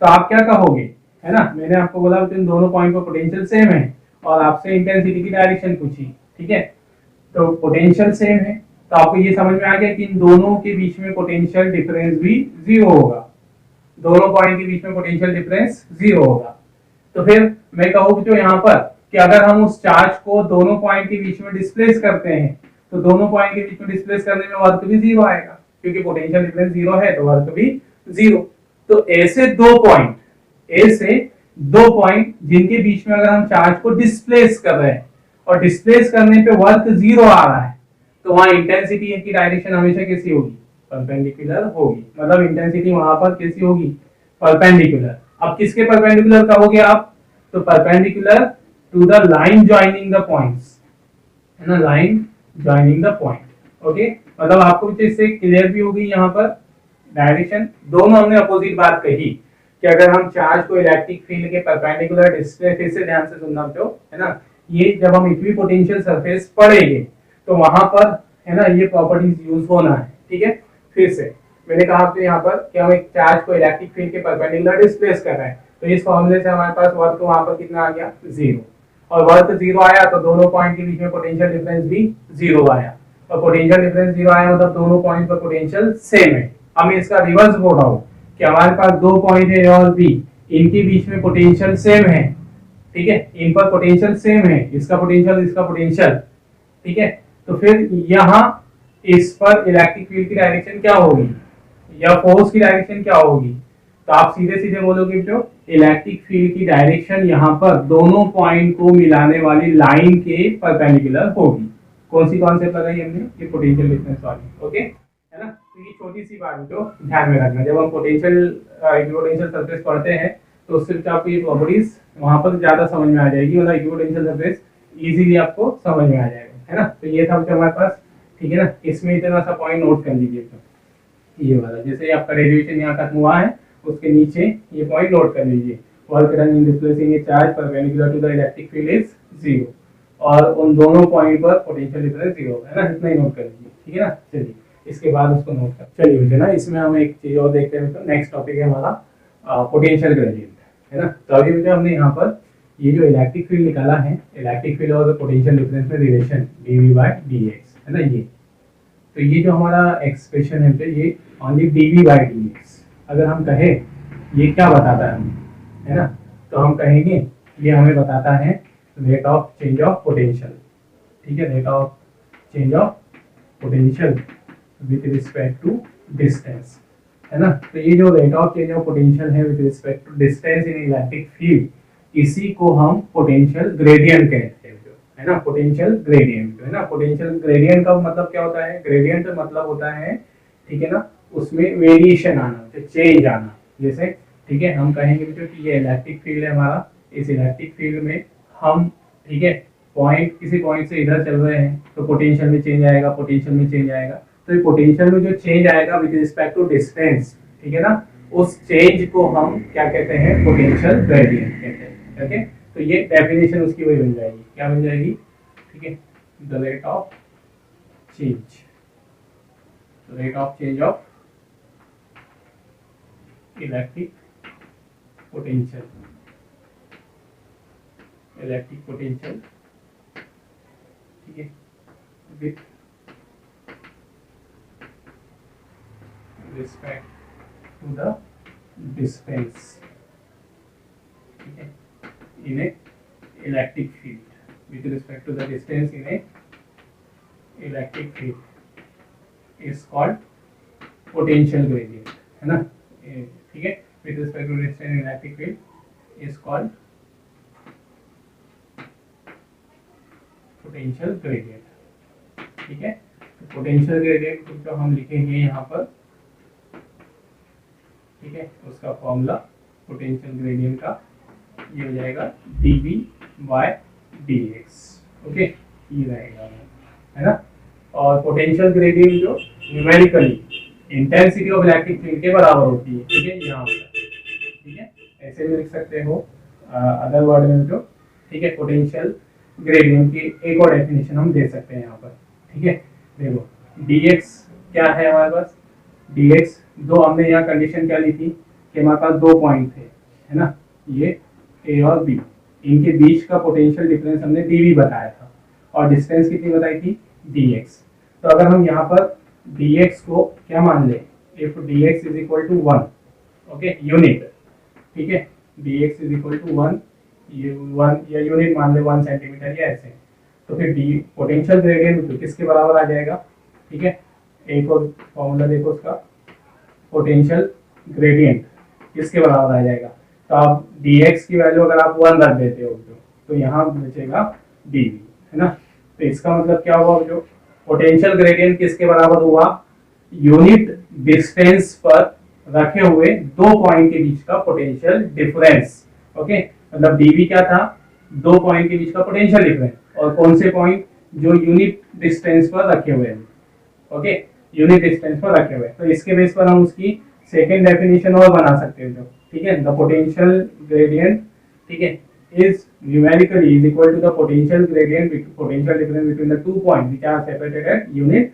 तो आप क्या कहोगे, है ना, मैंने आपको बोला कि इन दोनों पॉइंट पर पोटेंशियल सेम है और आपसे इंटेंसिटी की डायरेक्शन पूछी। ठीक है, तो पोटेंशियल सेम है तो आपको ये समझ में आ गया कि इन दोनों के बीच में पोटेंशियल डिफरेंस भी जीरो होगा, दोनों पॉइंट के बीच में पोटेंशियल डिफरेंस जीरो होगा। तो फिर मैं कहूँ जो यहाँ पर कि अगर हम उस चार्ज को दोनों पॉइंट के बीच में डिस्प्लेस करते हैं तो दोनों पॉइंट के बीच में डिस्प्लेस करने में वर्क भी जीरो आएगा, क्योंकि पोटेंशियल डिफरेंस जीरो है तो वर्क भी जीरो। तो ऐसे दो पॉइंट जिनके बीच में अगर हम चार्ज को डिस्प्लेस कर रहे हैं और डिस्प्लेस करने पे वर्क जीरो आ रहा है तो वहां इंटेंसिटी की डायरेक्शन हमेशा कैसी होगी, परपेंडिकुलर होगी। मतलब इंटेंसिटी वहां पर कैसी होगी, परपेंडिकुलर। अब किसके परपेंडिकुलर कहोगे आप, तो perpendicular to the line joining the points, है ना, line joining the point. Okay, मतलब आपको इससे क्लियर भी होगी यहाँ पर डायरेक्शन। दोनों हमने अपोजिट बात कही कि अगर हम चार्ज को इलेक्ट्रिक फील्ड के परपेंडिकुलर डिस्प्ले, फिर से ध्यान से सुनना तो, है ना, ये जब हम इक्विपोटेंशियल सरफेस पढ़ेंगे तो वहां पर है ना ये प्रॉपर्टीज यूज होना है। ठीक है, फिर से मैंने कहा आपको यहाँ पर कि हम एक चार्ज को इलेक्ट्रिक फील्ड के परपेंडिकुलर डिस्प्लेस कर रहे हैं तो इस फॉर्मूले से हमारे पास वर्क वहां पर कितना आ गया, जीरो। और वर्क जीरो आया तो दोनों पॉइंट के बीच में पोटेंशियल डिफरेंस भी जीरो आया, और पोटेंशियल डिफरेंस जीरो आया मतलब दोनों पॉइंट पर पोटेंशियल सेम है। अब मैं इसका रिवर्स बोल रहा हूँ कि हमारे पास दो पॉइंट है ए और बी, इनके बीच में पोटेंशियल सेम है। ठीक है, इन पर पोटेंशियल सेम है, इसका पोटेंशियल इसका पोटेंशियल। ठीक है, तो फिर यहाँ इस पर इलेक्ट्रिक फील्ड की डायरेक्शन क्या होगी या फोर्स की डायरेक्शन क्या होगी, तो आप सीधे सीधे बोलोगे जो इलेक्ट्रिक फील्ड की डायरेक्शन यहाँ पर दोनों पॉइंट को मिलाने वाली लाइन के परपेंडिकुलर होगी। कौन सी कॉन्सेप्ट लगाई हमने, ये पोटेंशियल डिफरेंस वाली। ओके, है ना, तो ये छोटी सी बात जो ध्यान में रखना, जब हम पोटेंशियल सरफेस पढ़ते हैं तो उससे आपको ये प्रॉपर्टीज वहां पर ज्यादा समझ में आ जाएगी, मतलब इक्विपोटेंशियल सरफेस इजीली आपको समझ में आ जाएगा, है ना। तो ये था हमारे पास, ठीक है ना। इसमें इतना सा पॉइंट नोट कर लीजिए, तो ये वाला जैसे आपका डेरिवेशन यहाँ खत्म हुआ है उसके नीचे ये पॉइंट नोट कर लीजिए, work done in displacing a charge perpendicular to the electric field is zero, और उन दोनों पॉइंट पर पोटेंशियल डिफरेंस जीरो है ना, इतना ही नोट कर लीजिए। ठीक है ना, चलिए इसके बाद उसको नोट कर, चलिए मुझे ना इसमें हम एक चीज और देखते हैं। तो नेक्स्ट टॉपिक है हमारा पोटेंशियल ग्रेडियंट, है ना। तो अभी मुझे हमने यहाँ पर ये जो इलेक्ट्रिक फील्ड निकाला है, इलेक्ट्रिक फील्ड और पोटेंशियल डिफरेंस में रिलेशन dV/dx, है ना। ये तो ये जो हमारा एक्सप्रेशन है तो ये ओनली dV/dx, अगर हम कहें ये क्या बताता है हमें, है ना, तो हम कहेंगे ये हमें बताता है rate of change of potential. ठीक है, rate of change of potential with respect to distance, है ना। तो ये जो rate of change of potential है with respect to distance in electric field, इसी को हम पोटेंशियल ग्रेडियंट कहते हैं, है ना, पोटेंशियल ग्रेडियंट है ना। पोटेंशियल ग्रेडियंट का मतलब क्या होता है, ग्रेडियंट मतलब होता है, ठीक है ना, उसमें वेरिएशन आना, चेंज आना। जैसे ठीक है, हम कहेंगे कि ये इलेक्ट्रिक फील्ड है हमारा, इस इलेक्ट्रिक फील्ड में हम, ठीक है, पॉइंट किसी पॉइंट से इधर चल रहे हैं तो पोटेंशियल में चेंज आएगा, पोटेंशियल में चेंज आएगा। तो ये पोटेंशियल में जो चेंज आएगा विद रिस्पेक्ट टू डिस्टेंस, ठीक है ना, उस चेंज को हम क्या कहते हैं, पोटेंशियल ग्रेडियंट कहते हैं। ओके, तो ये डेफिनेशन उसकी वही बन जाएगी, क्या बन जाएगी, ठीक है, the rate of change, the rate of change of electric potential, electric potential, ठीक है, with respect to the distance, ठीक है, in a electric field with respect to the distance in a electric field is called potential gradient, है ना, ठीक है, with respect to distance in electric field is called potential gradient, ठीक है। तो potential gradient जो हम लिखेंगे यहाँ पर, ठीक है, उसका फॉर्मूला potential gradient का ये हो जाएगा dV by dx, ओके, ये रहेगा, है ना। और पोटेंशियल ग्रेडियंट जो numerically intensity of electric field के बराबर होती है, ठीक है, यहाँ पर, ठीक है, ऐसे भी लिख सकते हो अदर वर्ड में जो, ठीक है। पोटेंशियल ग्रेडियंट की एक और डेफिनेशन हम दे सकते हैं यहाँ पर, ठीक है। देखो dx क्या है हमारे पास, dx दो, हमने यहाँ कंडीशन क्या ली थी कि हमारे पास दो पॉइंट थे, है ना, ये A और B, इनके बीच का पोटेंशियल डिफरेंस हमने dV बताया था और डिस्टेंस कितनी बताई थी, dx। तो अगर हम यहाँ पर dx को क्या मान ले, if dx is equal to 1, okay, unit, ठीक है, dx is equal to 1, ये 1 या यूनिट मान ले 1 सेंटीमीटर या ऐसे, तो फिर d पोटेंशियल ग्रेडियंट किसके बराबर आ जाएगा, ठीक है। एक और फॉर्मूला देखो उसका, पोटेंशियल ग्रेडियंट किसके बराबर आ जाएगा, तो आप dx की वैल्यू अगर आप 1 रख देते हो तो यहाँ बचेगा dv, है ना। तो इसका मतलब क्या हुआ, जो पोटेंशियल ग्रेडियंट किसके बराबर हुआ, यूनिट डिस्टेंस पर रखे हुए दो पॉइंट के बीच का पोटेंशियल डिफरेंस, ओके। मतलब dv क्या था, दो पॉइंट के बीच का पोटेंशियल डिफरेंस, और कौन से पॉइंट, जो यूनिट डिस्टेंस पर रखे हुए हैं, ओके, यूनिट डिस्टेंस पर रखे हुए। तो इसके बेस पर हम उसकी सेकेंड डेफिनेशन और बना सकते हैं, जो, ठीक है, द पोटेंशियल ग्रेडियंट, ठीक है, is numerically is equal to the potential gradient, potential difference between the 2 points which are separated at unit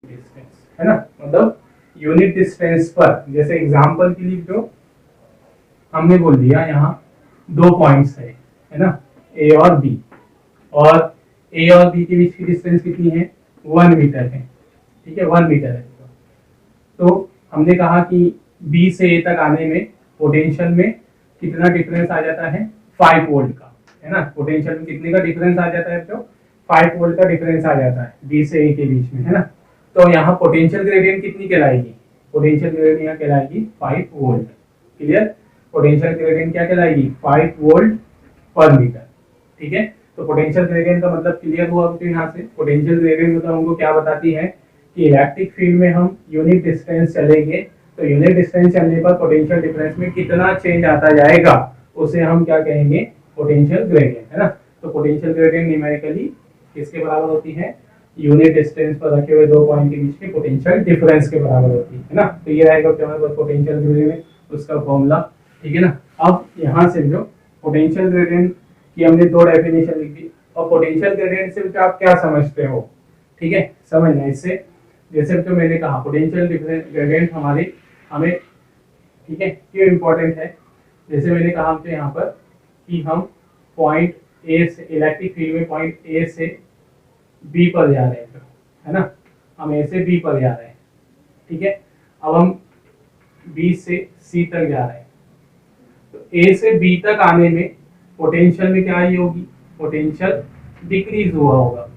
distance, है ना। मतलब यूनिट डिस्टेंस पर, जैसे एग्जांपल के लिए जो हमने बोल दिया यहाँ दो पॉइंट्स है ना, A और B, और A और B के बीच की डिस्टेंस कितनी है, 1 मीटर है, ठीक है, 1 मीटर है। तो हमने कहा कि B से A तक आने में पोटेंशियल में कितना डिफरेंस आ जाता है, 5 वोल्ट का, है ना। पोटेंशियल में कितने का डिफरेंस आ जाता है, तो 5 वोल्ट का डिफरेंस आ जाता है B से A के बीच में, है ना। तो यहाँ पोटेंशियल ग्रेडियंट कितनी कहलाएगी, पोटेंशियल ग्रेडियंट यहाँ कहलाएगी 5 वोल्ट, क्लियर। पोटेंशियल ग्रेडियंट क्या कहलाएगी, 5 वोल्ट पर मीटर, ठीक है। तो पोटेंशियल ग्रेडियंट का मतलब क्लियर हुआ आपको यहाँ से। पोटेंशियल ग्रेडियंट मतलब हमको क्या बताती है कि इलेक्ट्रिक फील्ड में हम यूनिट डिस्टेंस चलेंगे तो यूनिट डिस्टेंस चलने पर पोटेंशियल डिफरेंस में कितना चेंज आता जाएगा, उसे हम क्या कहेंगे, पोटेंशियल ग्रेडियंट, है ना। तो पोटेंशियल ग्रेडियंट न्यूमेरिकली किसके बराबर होती है, यूनिट डिस्टेंस पर रखे हुए दो पॉइंट के बीच के पोटेंशियल डिफरेंस के बराबर होती है ना। तो ये रहेगा हमारे पास पोटेंशियल ग्रेडियंट, उसका फॉर्मूला, ठीक है ना। अब यहाँ से जो पोटेंशियल ग्रेडियंट की हमने दो डेफिनेशन लिखी, और पोटेंशियल ग्रेडियंट से आप क्या समझते हो, ठीक है, समझना इससे। जैसे तो मैंने कहा पोटेंशियल ग्रेडियंट हमारे हमें, ठीक है, क्यों इम्पोर्टेंट है। जैसे मैंने कहा हमसे यहाँ पर कि हम पॉइंट ए से, इलेक्ट्रिक फील्ड में पॉइंट ए से बी पर जा रहे हैं, है ना, हम ए से बी पर जा रहे हैं, ठीक है। अब हम बी से सी तक जा रहे हैं, तो ए से बी तक आने में पोटेंशियल में क्या आई होगी, पोटेंशियल डिक्रीज हुआ होगा,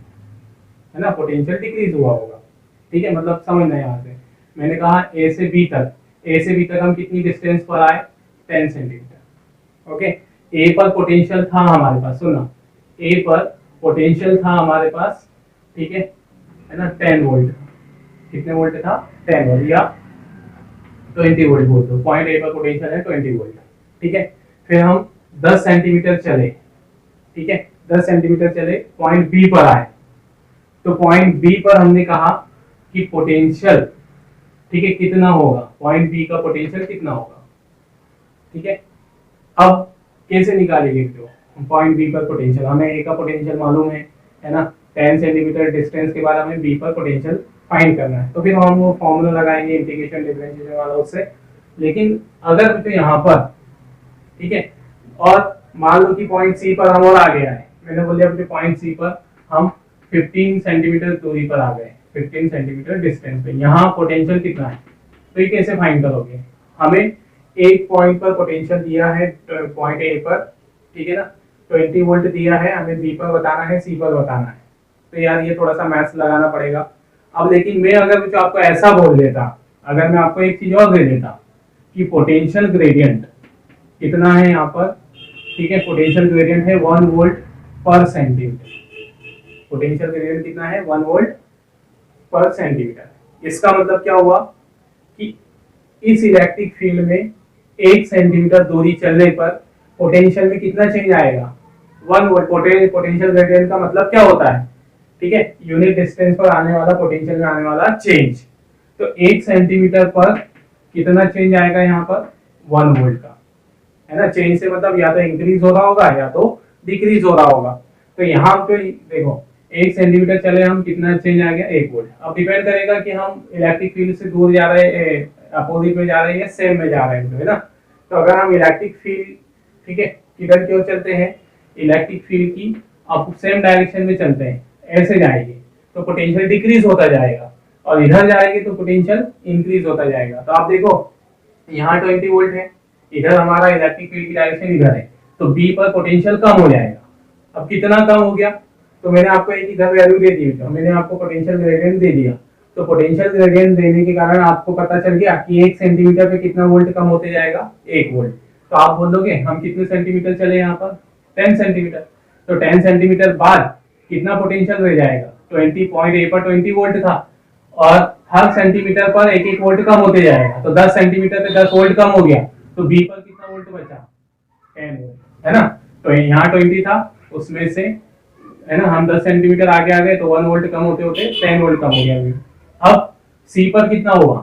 है ना, पोटेंशियल डिक्रीज हुआ होगा, ठीक है। मतलब समझना यहाँ से, मैंने कहा ए से बी तक, ए से बी तक हम कितनी डिस्टेंस पर आए, 10 सेंटीमीटर, ओके। ए पर पोटेंशियल था हमारे पास, सुना, ए पर पोटेंशियल था हमारे पास, ठीक है ना, 10 वोल्ट। कितने वोल्ट था? 10 वोल्ट या 20 वोल्ट बोल दो, पॉइंट ए पर पोटेंशियल है 20 वोल्ट, ठीक है। फिर हम 10 सेंटीमीटर चले, ठीक है, 10 सेंटीमीटर चले, पॉइंट बी पर आए, तो पॉइंट बी पर हमने कहा कि पोटेंशियल, ठीक है, कितना होगा, पॉइंट बी का पोटेंशियल कितना होगा, ठीक है। अब कैसे निकालेंगे, जो पॉइंट बी पर पोटेंशियल, हमें ए का पोटेंशियल मालूम है ना, 10 सेंटीमीटर डिस्टेंस के बाद हमें बी पर पोटेंशियल फाइंड करना है, तो फिर हम वो फॉर्मूला लगाएंगे इंटीग्रेशन डिफरेंशिएशन वाला उससे। लेकिन अगर तो यहाँ पर, ठीक है, और मान लो कि पॉइंट सी पर हम और आगे आए, मैंने बोल दिया पॉइंट सी पर हम 15 सेंटीमीटर दूरी पर आ गए, 15 सेंटीमीटर डिस्टेंस पे, यहाँ पोटेंशियल कितना है, तो ये कैसे फाइंड करोगे, हमें एक पॉइंट पर पोटेंशियल दिया है पॉइंट ए पर, ठीक है ना, 20 वोल्ट दिया है, हमें बी पर बताना है, सी पर बताना है, तो यार ये थोड़ा सा मैथ्स लगाना पड़ेगा। अब लेकिन मैं अगर कुछ आपको ऐसा बोल देता, अगर मैं आपको एक चीज और दे देता कि पोटेंशियल ग्रेडियंट कितना है यहाँ पर, ठीक है, पोटेंशियल ग्रेडियंट है 1 वोल्ट पर सेंटीमीटर, पोटेंशियल ग्रेडियंट कितना है 1 वोल्ट पर सेंटीमीटर। इसका मतलब क्या हुआ कि इस इलेक्ट्रिक फील्ड में 1 सेंटीमीटर दूरी चलने पर पोटेंशियल में कितना चेंज आएगा, 1 वोल्ट। पोटेंशियल ग्रेडियंट का मतलब क्या होता है, ठीक है, यूनिट डिस्टेंस पर आने वाला पोटेंशियल में आने वाला चेंज। तो 1 सेंटीमीटर पर कितना चेंज आएगा यहाँ पर, 1 वोल्ट का, है ना। चेंज से मतलब या तो इंक्रीज हो रहा होगा या तो डिक्रीज हो रहा होगा। तो यहाँ पे देखो 1 सेंटीमीटर चले हम, कितना चेंज आ गया, 1 वोल्ट। अब डिपेंड करेगा कि हम इलेक्ट्रिक फील्ड से दूर जा रहे हैं, अपोजिट में जा रहे हैं या सेम में जा रहे हैं, है ना। तो अगर हम इलेक्ट्रिक फील्ड, ठीक है, किधर की ओर चलते हैं, इलेक्ट्रिक फील्ड की अब सेम डायरेक्शन में चलते हैं, ऐसे जाएगी तो पोटेंशियल डिक्रीज होता जाएगा, और इधर जाएगी तो पोटेंशियल इंक्रीज होता जाएगा। तो आप देखो यहाँ 20 वोल्ट है, इधर हमारा इलेक्ट्रिक फील्ड की डायरेक्शन इधर है, तो बी पर पोटेंशियल कम हो जाएगा। अब कितना कम हो गया, तो मैंने आपको एक इधर वैल्यू दे दी, तो मैंने आपको पोटेंशियल ग्रेडियंट दे दिया, तो पोटेंशियल ग्रेडियंट देने के कारण आपको पता चल गया कि 1 सेंटीमीटर पे कितना वोल्ट कम होते जाएगा, 1 वोल्ट। तो आप बोलोगे हम कितने सेंटीमीटर चले यहाँ पर, 10 सेंटीमीटर, तो 10 सेंटीमीटर बाद कितना पोटेंशियल रह जाएगा, 20, पॉइंट ए पर 20 वोल्ट था, और हर सेंटीमीटर पर 1-1 वोल्ट कम होते जाएगा, तो 10 सेंटीमीटर पे 10 वोल्ट कम हो गया, तो बी पर कितना वोल्ट बचा, 10 वोल्ट, है ना। तो यहाँ 20 था, उसमें से, है ना, हम 10 सेंटीमीटर आगे आ गए, तो 1 वोल्ट कम होते होते 10 वोल्ट कम हो गया। अब सी पर कितना हुआ,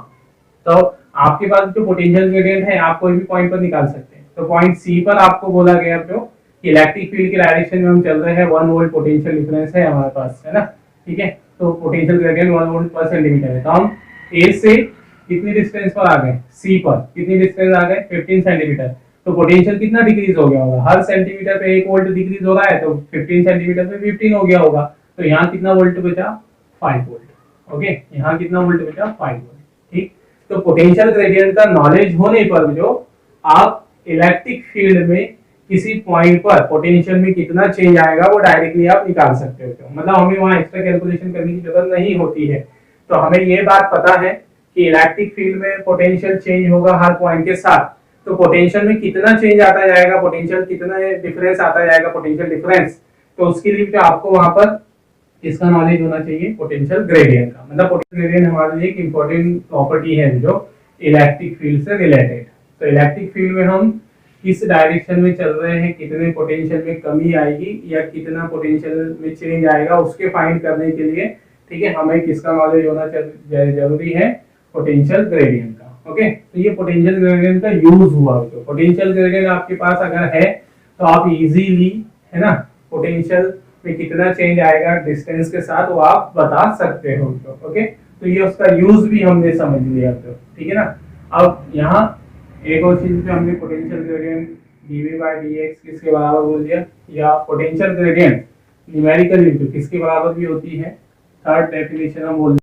तो आपके पास जो पोटेंशियल ग्रेडियंट है आप कोई भी पॉइंट पर निकाल सकते हैं, तो पॉइंट सी पर आपको बोला गया जो इलेक्ट्रिक फील्ड की डायरेक्शन में हम चल रहे हैं, 1 वोल्ट पोटेंशियल डिफरेंस है हमारे पास, है ना, ठीक है। तो पोटेंशियल ग्रेडियंट 1 वोल्ट पर सेंटीमीटर है, तो हम ए से कितनी डिस्टेंस पर आ गए, सी पर कितनी डिस्टेंस आ गए, 15 सेंटीमीटर। तो पोटेंशियल कितना डिक्रीज हो गया होगा, हर सेंटीमीटर पे 1 वोल्ट डिक्रीज हो रहा है, तो 15 सेंटीमीटर पे 15 हो गया होगा, तो यहाँ कितना वोल्ट बचा, 5 वोल्ट। ओके, यहाँ कितना वोल्ट बचा, 5 वोल्ट, ठीक। तो पोटेंशियल ग्रेडियंट का नॉलेज होने पर जो आप इलेक्ट्रिक फील्ड में किसी पॉइंट पर पोटेंशियल में कितना चेंज आएगा वो डायरेक्टली आप निकाल सकते हो, मतलब हमें वहां एक्स्ट्रा कैलकुलेशन करने की जरूरत नहीं होती है। तो हमें ये बात पता है कि इलेक्ट्रिक फील्ड में पोटेंशियल चेंज होगा हर पॉइंट के साथ, तो पोटेंशियल में कितना चेंज आता जाएगा, पोटेंशियल कितना डिफरेंस आता जाएगा, पोटेंशियल डिफरेंस, तो उसके लिए जो आपको वहां पर इसका नॉलेज होना चाहिए पोटेंशियल ग्रेडियंट का। मतलब पोटेंशियल ग्रेडियंट हमारे लिए एक इंपॉर्टेंट प्रॉपर्टी है जो इलेक्ट्रिक फील्ड से रिलेटेड। तो इलेक्ट्रिक फील्ड में हम किस डायरेक्शन में चल रहे हैं, कितने पोटेंशियल में कमी आएगी या कितना पोटेंशियल में चेंज आएगा, उसके फाइंड करने के लिए, ठीक है, हमें किसका नॉलेज होना जरूरी है, पोटेंशियल ग्रेडियंट का। ओके, तो ये पोटेंशियल ग्रेडियंट का यूज हुआ। तो पोटेंशियल ग्रेडियंट आपके पास अगर है तो आप इजीली, है ना, पोटेंशियल में कितना चेंज आएगा डिस्टेंस के साथ वो आप बता सकते हो। ओके, तो ये उसका यूज भी हमने समझ लिया, तो ठीक है ना। अब यहाँ एक और चीज पे हमने पोटेंशियल ग्रेडियंट dV/dx किसके बराबर बोल दिया, या पोटेंशियल ग्रेडियंट न्यूमेरिकल वैल्यू किसके बराबर भी होती है, थर्ड डेफिनेशन हम बोल,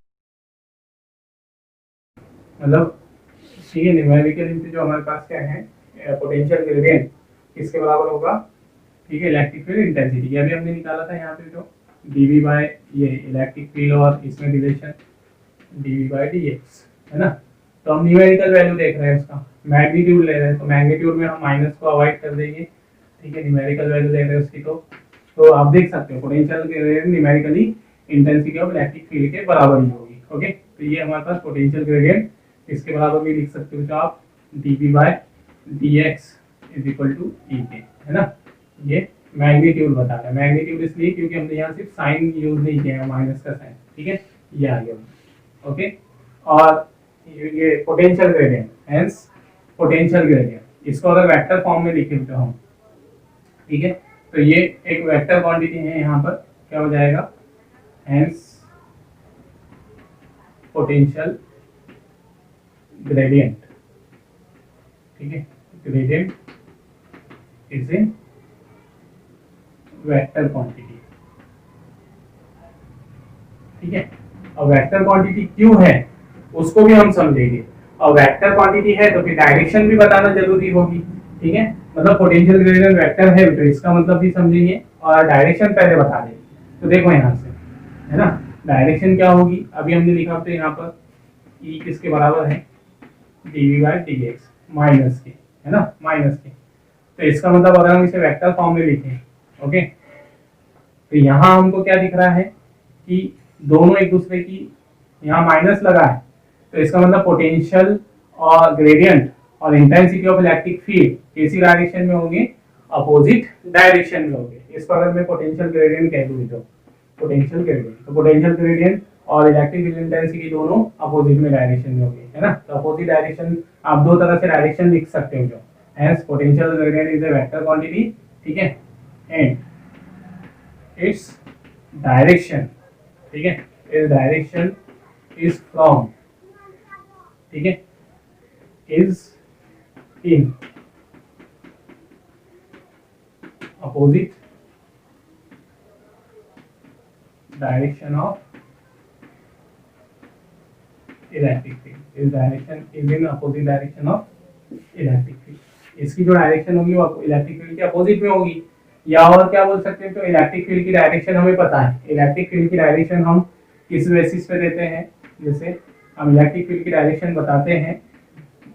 मतलब ठीक है, न्यूमेरिकल वैल्यू जो हमारे पास क्या है, पोटेंशियल ग्रेडियंट किसके बराबर होगा, ठीक है, इलेक्ट्रिक फील्ड इंटेंसिटी। ये अभी हमने निकाला था यहाँ पे जो dV ये इलेक्ट्रिक फील्ड और इसमें रिलेशन dV/dx, है ना। तो हम न्यूमेरिकल वैल्यू देख रहे हैं, उसका मैग्नीट्यूड ले रहे हैं, तो मैग्नीट्यूड में हम माइनस को अवॉइड कर देंगे, ठीक है, न्यूमेरिकल वैल्यू दे रहे हैं उसकी, तो आप देख सकते हो potential gradient numerically intensity of electric field के बराबर ही होगी। ओके, तो ये हमारे पास पोटेंशियल ग्रेडियंट इसके बराबर भी लिख सकते हो जो आप dV by dx is equal to E के, है ना। ये मैग्नीट्यूड बता रहा है, मैग्नीट्यूड इसलिए क्योंकि हमने यहाँ सिर्फ साइन यूज नहीं किया है, माइनस का साइन, ठीक है, ये आ गया। ओके, और ये potential gradient, hence potential gradient, इसको अगर वेक्टर फॉर्म में लिखें तो हम, ठीक है, तो ये एक वेक्टर क्वांटिटी है, यहाँ पर क्या हो जाएगा, हेंस पोटेंशियल ग्रेडियंट, ठीक है, gradient is in vector quantity, ठीक है। और वेक्टर क्वांटिटी क्यों है उसको भी हम समझेंगे, और वेक्टर क्वांटिटी है तो फिर डायरेक्शन भी बताना जरूरी होगी, ठीक है, मतलब पोटेंशियल ग्रेडियंट वेक्टर है तो इसका मतलब भी समझेंगे और डायरेक्शन पहले बता देंगे। तो देखो यहाँ से, है ना, डायरेक्शन क्या होगी, अभी हमने लिखा तो यहाँ पर E किसके बराबर है, dV बाय dx, माइनस के, है ना, माइनस के, तो इसका मतलब अगर हम इसे वेक्टर फॉर्म में लिखें, ओके, तो यहाँ हमको क्या दिख रहा है कि दोनों एक दूसरे की, यहाँ माइनस लगा है, तो इसका मतलब पोटेंशियल और ग्रेडियंट और इंटेंसिटी ऑफ इलेक्ट्रिक फील्ड किसी डायरेक्शन में होंगे, अपोजिट डायरेक्शन में होंगे। इसको अगर मैं पोटेंशियल ग्रेडियंट कह दूँ तो पोटेंशियल ग्रेडियंट, तो पोटेंशियल ग्रेडियंट और इलेक्ट्रिक फील्ड इंटेंसिटी दोनों अपोजिट में डायरेक्शन में होंगे, है ना। तो अपोजिट डायरेक्शन आप दो तरह से डायरेक्शन लिख सकते हो, जो hence potential gradient is a vector quantity, ठीक है, एंड इट्स डायरेक्शन, ठीक है, इस डायरेक्शन इज फ्रॉम, ठीक है, is in opposite direction of electric field, इस direction is in opposite direction of electric field, इसकी जो डायरेक्शन होगी वो इलेक्ट्रिक फील्ड के अपोजिट में होगी। या और क्या बोल सकते हैं, तो इलेक्ट्रिक फील्ड की डायरेक्शन हमें पता है, इलेक्ट्रिक फील्ड की डायरेक्शन हम किस बेसिस पे देते हैं, जैसे हम इलेक्ट्रिक फील्ड की डायरेक्शन बताते हैं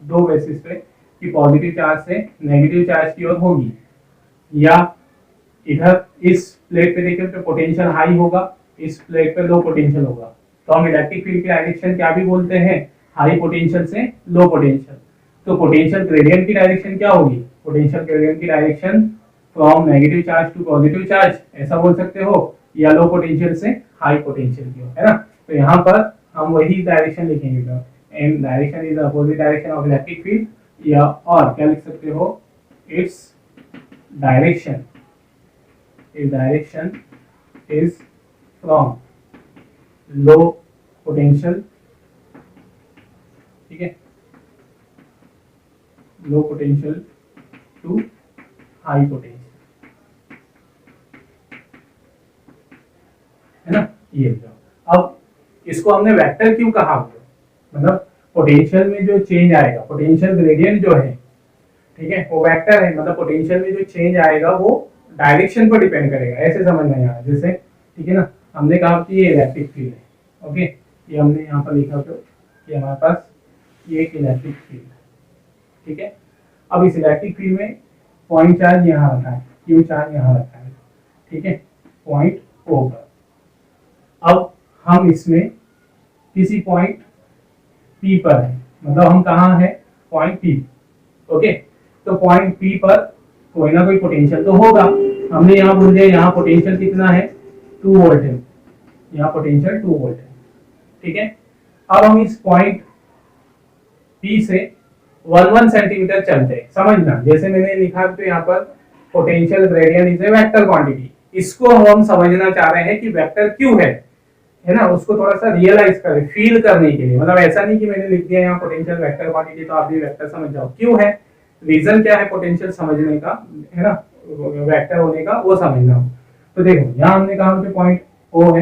दो बेसिस पे, कि पॉजिटिव चार्ज से नेगेटिव चार्ज की ओर होगी, या इधर इस प्लेट पे देखें तो पोटेंशियल हाई होगा, इस प्लेट पे लो पोटेंशियल होगा, तो हम इलेक्ट्रिक फील्ड की डायरेक्शन क्या भी बोलते हैं, हाई पोटेंशियल से लो पोटेंशियल। तो पोटेंशियल ग्रेडियंट की डायरेक्शन क्या होगी, पोटेंशियल ग्रेडियंट की direction from negative charge to positive charge, ऐसा बोल सकते हो, या लो पोटेंशियल से हाई पोटेंशियल की ओर, है ना। तो यहाँ पर हम वही डायरेक्शन लिखेंगे, तो and direction is opposite direction of electric field, या और क्या लिख सकते हो, it's direction is from low potential, ठीक है, low potential to high potential, है ना। ये अब इसको हमने वेक्टर क्यों कहा, मतलब पोटेंशियल में जो चेंज आएगा, पोटेंशियल ग्रेडियंट जो है, ठीक है, वो वेक्टर है, मतलब पोटेंशियल में जो चेंज आएगा वो डायरेक्शन पर डिपेंड करेगा, ऐसे समझना है यहाँ, जैसे, ठीक है ना, हमने कहा कि ये इलेक्ट्रिक फील्ड है, ओके, ये हमने यहाँ पर लिखा तो कि हमारे पास ये एक इलेक्ट्रिक फील्ड है, ठीक है। अब इस इलेक्ट्रिक फील्ड में पॉइंट चार्ज यहाँ रखा है, क्यू चार्ज यहाँ रखा है, ठीक है, पॉइंट ओ पर। अब हम इसमें किसी पॉइंट पी पर है, मतलब हम कहाँ है, पॉइंट पी, ओके, तो पॉइंट पी पर कोई ना कोई पोटेंशियल तो होगा, हमने यहाँ बोल दिया यहाँ पोटेंशियल कितना है, 2 वोल्ट है, यहाँ पोटेंशियल 2 वोल्ट है, ठीक है। अब हम इस पॉइंट पी से 1 सेंटीमीटर चलते हैं, समझना, जैसे मैंने लिखा तो यहाँ पर potential gradient is a vector quantity, इसको हम समझना चाह रहे हैं कि वेक्टर क्यों है ना, उसको थोड़ा सा रियलाइज करें, फील करने के लिए, मतलब ऐसा नहीं कि मैंने लिख दिया यहाँ पोटेंशियल वेक्टर क्वांटिटी तो आप भी वेक्टर समझ जाओ, क्यों है, रीजन क्या है पोटेंशियल समझने का, है ना, वेक्टर होने का, वो समझना। तो देखो यहाँ हमने कहा कि पॉइंट ओ है,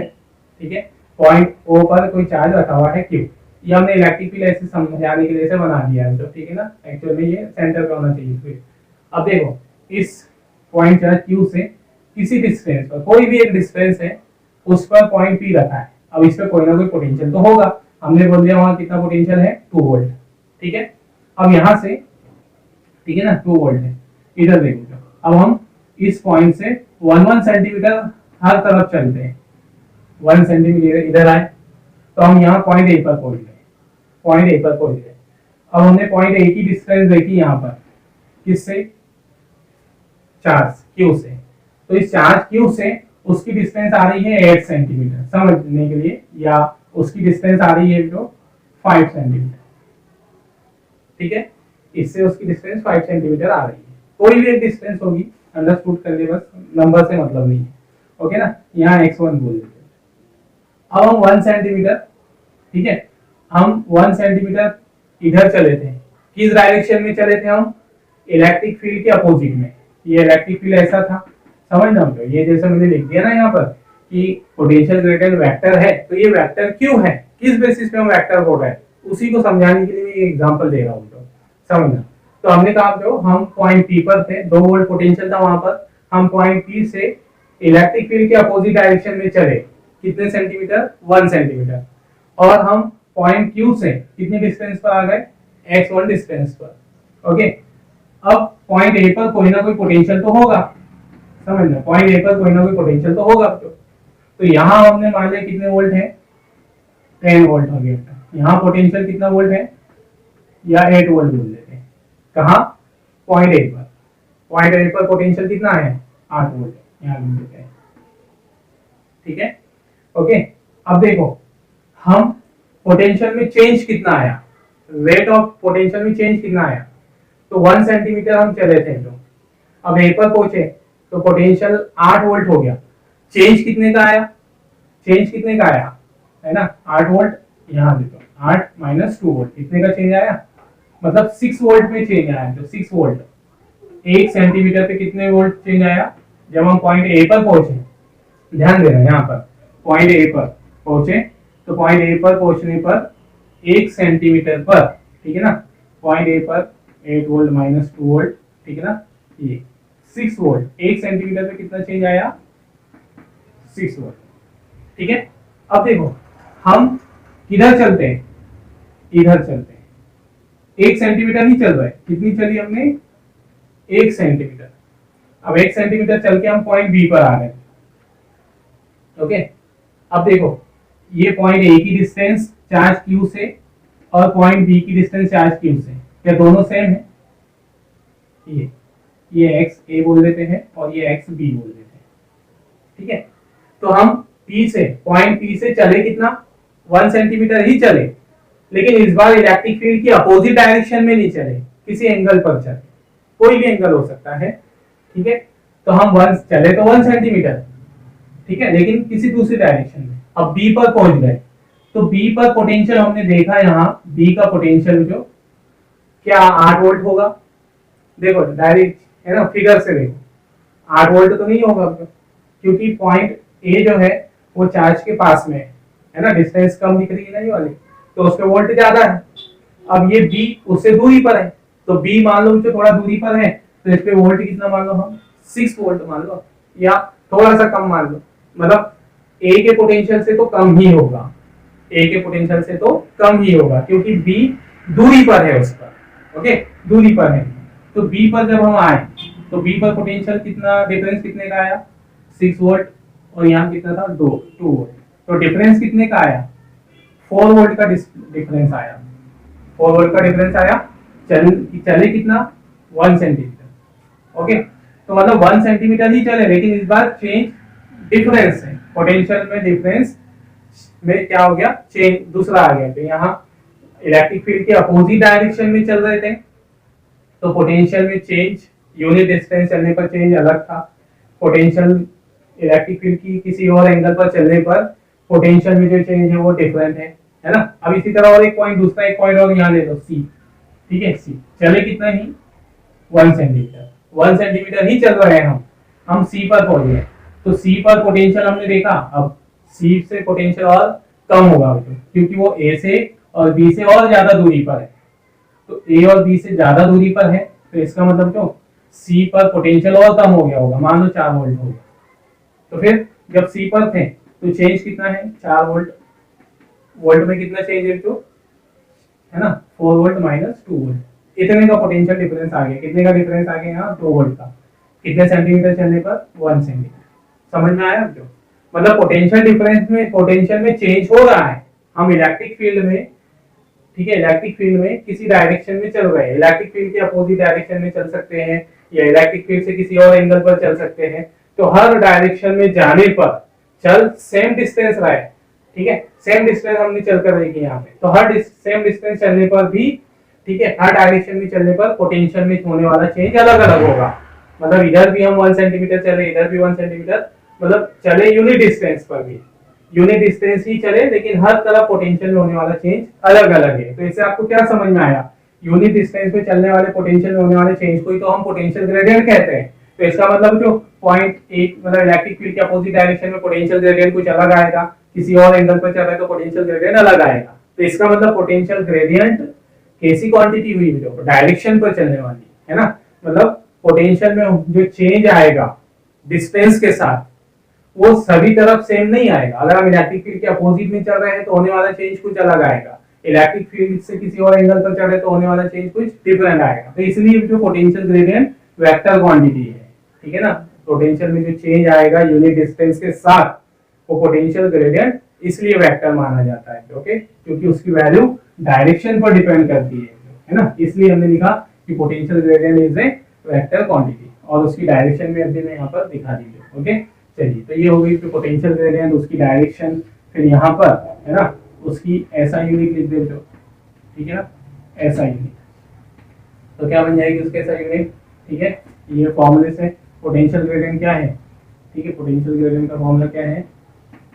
ठीक है, पॉइंट ओ पर कोई चार्ज रखा हुआ है क्यू, ये हमने इलेक्ट्रिक फील्ड ऐसे समझाने के लिए ऐसे बना दिया है, तो ठीक है ना, एक्चुअली ये सेंटर पे होना चाहिए फिर। अब देखो इस पॉइंट चार्ज क्यू से किसी डिस्टेंस पर, कोई भी एक डिस्टेंस है, उस पर पॉइंट पी रखा है, अब इस पर कोई ना कोई पोटेंशियल तो होगा, हमने बोल दिया वहां कितना पोटेंशियल है, 2 वोल्ट, ठीक है। अब यहाँ से, ठीक है ना, 2 वोल्ट है, इधर देखो, अब हम इस पॉइंट से 1 सेंटीमीटर हर तरफ चलते हैं, 1 सेंटीमीटर इधर आए तो हम यहाँ पॉइंट ए पर पहुंच गए, पॉइंट ए पर पहुंच गए। अब हमने पॉइंट ए की डिस्टेंस देखी यहाँ पर, किससे, चार्ज क्यू से। तो इस चार्ज क्यू से उसकी डिस्टेंस आ रही है 8 सेंटीमीटर समझने के लिए, या उसकी डिस्टेंस आ रही है जो 5 सेंटीमीटर, ठीक है, इससे उसकी डिस्टेंस 5 सेंटीमीटर आ रही है। कोई भी एक डिस्टेंस होगी, अंडरस्टूड कर ले बस, नंबर से मतलब नहीं है, ओके ना। यहाँ x1 बोल देते हैं। अब हम 1 सेंटीमीटर, ठीक है, हम 1 सेंटीमीटर इधर चले थे, किस डायरेक्शन में चले थे हम, इलेक्ट्रिक फील्ड के अपोजिट में। ये इलेक्ट्रिक फील्ड ऐसा था, समझ ना, ये जैसे मैंने लिख दिया ना यहाँ पर कि पोटेंशियल ग्रेडियंट वेक्टर है, तो ये वेक्टर क्यों है, किस बेसिस पे हम वेक्टर बोल रहे हैं, उसी को समझाने के लिए मैं एग्जांपल दे रहा हूँ, तो समझना। तो हमने कहा जो हम पॉइंट पी पर थे, 2 वोल्ट पोटेंशियल था वहां पर, हम पॉइंट पी से इलेक्ट्रिक फील्ड के अपोजिट डायरेक्शन में चले, कितने सेंटीमीटर, 1 सेंटीमीटर, और हम पॉइंट क्यू से कितने डिस्टेंस पर आ गए, x1 डिस्टेंस पर, ओके। अब पॉइंट ए पर कोई ना कोई पोटेंशियल तो होगा, समझना, पॉइंट ए पर कोई ना कोई पोटेंशियल तो होगा। तो यहाँ हमने मान लिया कितने वोल्ट है, 10 वोल्ट हो गया। यहाँ पोटेंशियल कितना वोल्ट है, या 8 वोल्ट बोल देते हैं, कहाँ, पॉइंट ए पर। पॉइंट ए पर पोटेंशियल कितना है, 8 वोल्ट, यहाँ लिख देते हैं, ठीक है, ओके। अब देखो हम पोटेंशियल में चेंज कितना आया, रेट ऑफ पोटेंशियल में चेंज कितना आया, तो 1 सेंटीमीटर हम चले थे जो, अब ए पर पहुंचे तो पोटेंशियल 8 वोल्ट हो गया, चेंज कितने का आया, चेंज कितने का आया, है ना, 8 वोल्ट, यहाँ देखो 8 माइनस 2 वोल्ट, कितने का चेंज आया, मतलब 6 वोल्ट में चेंज आया, तो 6 वोल्ट, 1 सेंटीमीटर पे कितने वोल्ट चेंज आया, जब हम पॉइंट ए पर पहुंचे, ध्यान देना यहाँ पर पॉइंट ए पर पहुंचे, तो पॉइंट ए पर पहुंचने पर 1 सेंटीमीटर पर, ठीक है ना, पॉइंट ए पर 8 वोल्ट माइनस 2 वोल्ट, ठीक है ना, ये 6 वोल्ट, 1 सेंटीमीटर पे कितना चेंज आया, 6 वोल्ट, ठीक है। अब देखो हम किधर चलते हैं, इधर चलते हैं, 1 सेंटीमीटर ही चल रहा है, कितनी चली हमने, 1 सेंटीमीटर। अब 1 सेंटीमीटर चल के हम पॉइंट बी पर आ गए, ओके। अब देखो ये पॉइंट ए की डिस्टेंस चार्ज क्यू से और पॉइंट बी की डिस्टेंस चार्ज क्यू से, क्या दोनों सेम है, ये एक्स ए बोल देते हैं और ये एक्स बी बोल देते हैं, ठीक है। तो हम पी से, पॉइंट पी से चले कितना, 1 सेंटीमीटर ही चले, लेकिन इस बार इलेक्ट्रिक फील्ड की अपोजिट डायरेक्शन में नहीं चले, किसी एंगल पर चले, कोई भी एंगल हो सकता है, ठीक है। तो हम 1 चले तो 1 सेंटीमीटर, ठीक है, लेकिन किसी दूसरी डायरेक्शन में। अब बी पर पहुंच गए, तो बी पर पोटेंशियल हमने देखा, यहाँ बी का पोटेंशियल जो क्या 8 वोल्ट होगा, देखो डायरेक्ट है ना, फिगर से देखो 8 वोल्ट तो नहीं होगा, क्योंकि पॉइंट ए जो है वो चार्ज के पास में है ना, डिस्टेंस कम दिख रही है ना ये वाली, तो उसके वोल्ट ज्यादा है। अब ये बी उससे दूरी पर है, तो बी मान लो जो थोड़ा दूरी पर है, तो इस पे वोल्ट कितना मान लो हम, 6 वोल्ट मान लो, या थोड़ा सा कम मान लो, मतलब ए के पोटेंशियल से तो कम ही होगा, ए के पोटेंशियल से तो कम ही होगा, क्योंकि बी दूरी पर है उस पर, ओके, दूरी पर है। तो बी पर जब हम आए तो बी पर पोटेंशियल कितना, डिफरेंस कितने का आया, 6 वोल्ट, और यहाँ कितना था, 2 वोल्ट, तो डिफरेंस कितने का आया, 4 वोल्ट का डिफरेंस आया, 4 वोल्ट का डिफरेंस आया, चले कितना, 1 सेंटीमीटर, ओके। तो मतलब 1 सेंटीमीटर ही चले, लेकिन इस बार चेंज डिफरेंस है, पोटेंशियल में डिफरेंस में क्या हो गया, चेंज दूसरा आ गया। तो यहाँ इलेक्ट्रिक फील्ड के अपोजिट डायरेक्शन में चल रहे थे, तो पोटेंशियल में चेंज, यूनिट डिस्टेंस चलने पर चेंज अलग था, पोटेंशियल इलेक्ट्रिक फील्ड की किसी और एंगल पर चलने पर पोटेंशियल में जो चेंज है वो डिफरेंट है ना। अब इसी तरह और एक पॉइंट, दूसरा एक पॉइंट और यहाँ ले लो, सी, ठीक है, सी चले कितना ही, 1 सेंटीमीटर, 1 सेंटीमीटर ही चल रहे हैं हम सी पर पहुंच गए। तो सी पर पोटेंशियल हमने देखा, अब सी से पोटेंशियल और कम होगा, क्योंकि वो ए से और बी से और ज्यादा दूरी पर है, तो ए और बी से ज्यादा दूरी पर है, तो इसका मतलब क्यों, सी पर पोटेंशियल और कम हो गया होगा, मान लो 4 वोल्ट हो गया। तो फिर जब सी पर थे तो चेंज कितना है, 4 वोल्ट, वोल्ट में कितना चेंज है, तो है ना 4 वोल्ट माइनस 2 वोल्ट, इतने का पोटेंशियल डिफरेंस आ गया, कितने का डिफरेंस आ गया यहाँ, 2 वोल्ट का। कितने सेंटीमीटर चलने पर 1 सेंटीमीटर। समझ में आया आपको? मतलब पोटेंशियल डिफरेंस में पोटेंशियल में चेंज हो रहा है, हम इलेक्ट्रिक फील्ड में, ठीक है, इलेक्ट्रिक फील्ड में किसी डायरेक्शन में चल रहे हैं, इलेक्ट्रिक फील्ड के अपोजिट डायरेक्शन में चल सकते हैं या इलेक्ट्रिक फील्ड से किसी और एंगल पर चल सकते हैं, तो हर डायरेक्शन में जाने पर चल सेम डिस्टेंस रहा है, ठीक है, सेम डिस्टेंस हमने चलकर देखी यहाँ पे, तो हर सेम डिस्टेंस चलने पर भी, ठीक है, हर डायरेक्शन में चलने पर पोटेंशियल में होने वाला चेंज अलग अलग होगा। मतलब इधर भी हम 1 सेंटीमीटर चले, इधर भी 1 सेंटीमीटर, मतलब चले यूनिट डिस्टेंस पर भी, यूनिट डिस्टेंस ही चले, लेकिन हर तरफ पोटेंशियल में होने वाला चेंज अलग अलग है। तो इससे आपको क्या समझ में आया? यूनिट डिस्टेंस पे चलने वाले पोटेंशियल में होने वाले चेंज को ही तो हम पोटेंशियल ग्रेडियंट कहते हैं। तो इसका मतलब जो पॉइंट एक, मतलब इलेक्ट्रिक फील्ड के अपोजिट डायरेक्शन में पोटेंशियल ग्रेडियंट कुछ अलग आएगा, किसी और एंगल पर चल रहा है तो पोटेंशियल ग्रेडियंट अलग आएगा। तो इसका मतलब पोटेंशियल ग्रेडियंट कैसी क्वांटिटी हुई, जो डायरेक्शन पर चलने वाली है ना, मतलब पोटेंशियल में जो चेंज आएगा डिस्टेंस के साथ, वो सभी तरफ सेम नहीं आएगा। अगर हम इलेक्ट्रिक फील्ड के अपोजिट में चल रहे हैं तो होने वाला चेंज कुछ अलग आएगा, इलेक्ट्रिक फील्ड से किसी और एंगल पर चल रहे हैं तो होने वाला चेंज कुछ डिफरेंट आएगा। तो इसलिए जो पोटेंशियल ग्रेडियंट वेक्टर क्वांटिटी है, ठीक है ना, पोटेंशियल में जो चेंज आएगा यूनिट डिस्टेंस के साथ, वो पोटेंशियल ग्रेडियंट इसलिए वेक्टर माना जाता है, ओके, क्योंकि उसकी वैल्यू डायरेक्शन पर डिपेंड करती है ना, इसलिए हमने लिखा कि potential gradient is a vector quantity, और उसकी डायरेक्शन में अभी मैं यहाँ पर दिखा दीजिए। ओके, चलिए, तो ये हो गई पोटेंशियल ग्रेडियंट, उसकी डायरेक्शन, फिर यहाँ पर है ना उसकी ऐसा यूनिट लिख देते हो, ठीक है ना, ऐसा यूनिट, तो क्या बन जाएगी उसके ऐसा यूनिट, ठीक है। ये फॉर्मूले से पोटेंशियल ग्रेडियंट क्या है, ठीक है, पोटेंशियल ग्रेडियंट का फॉर्मूला क्या है,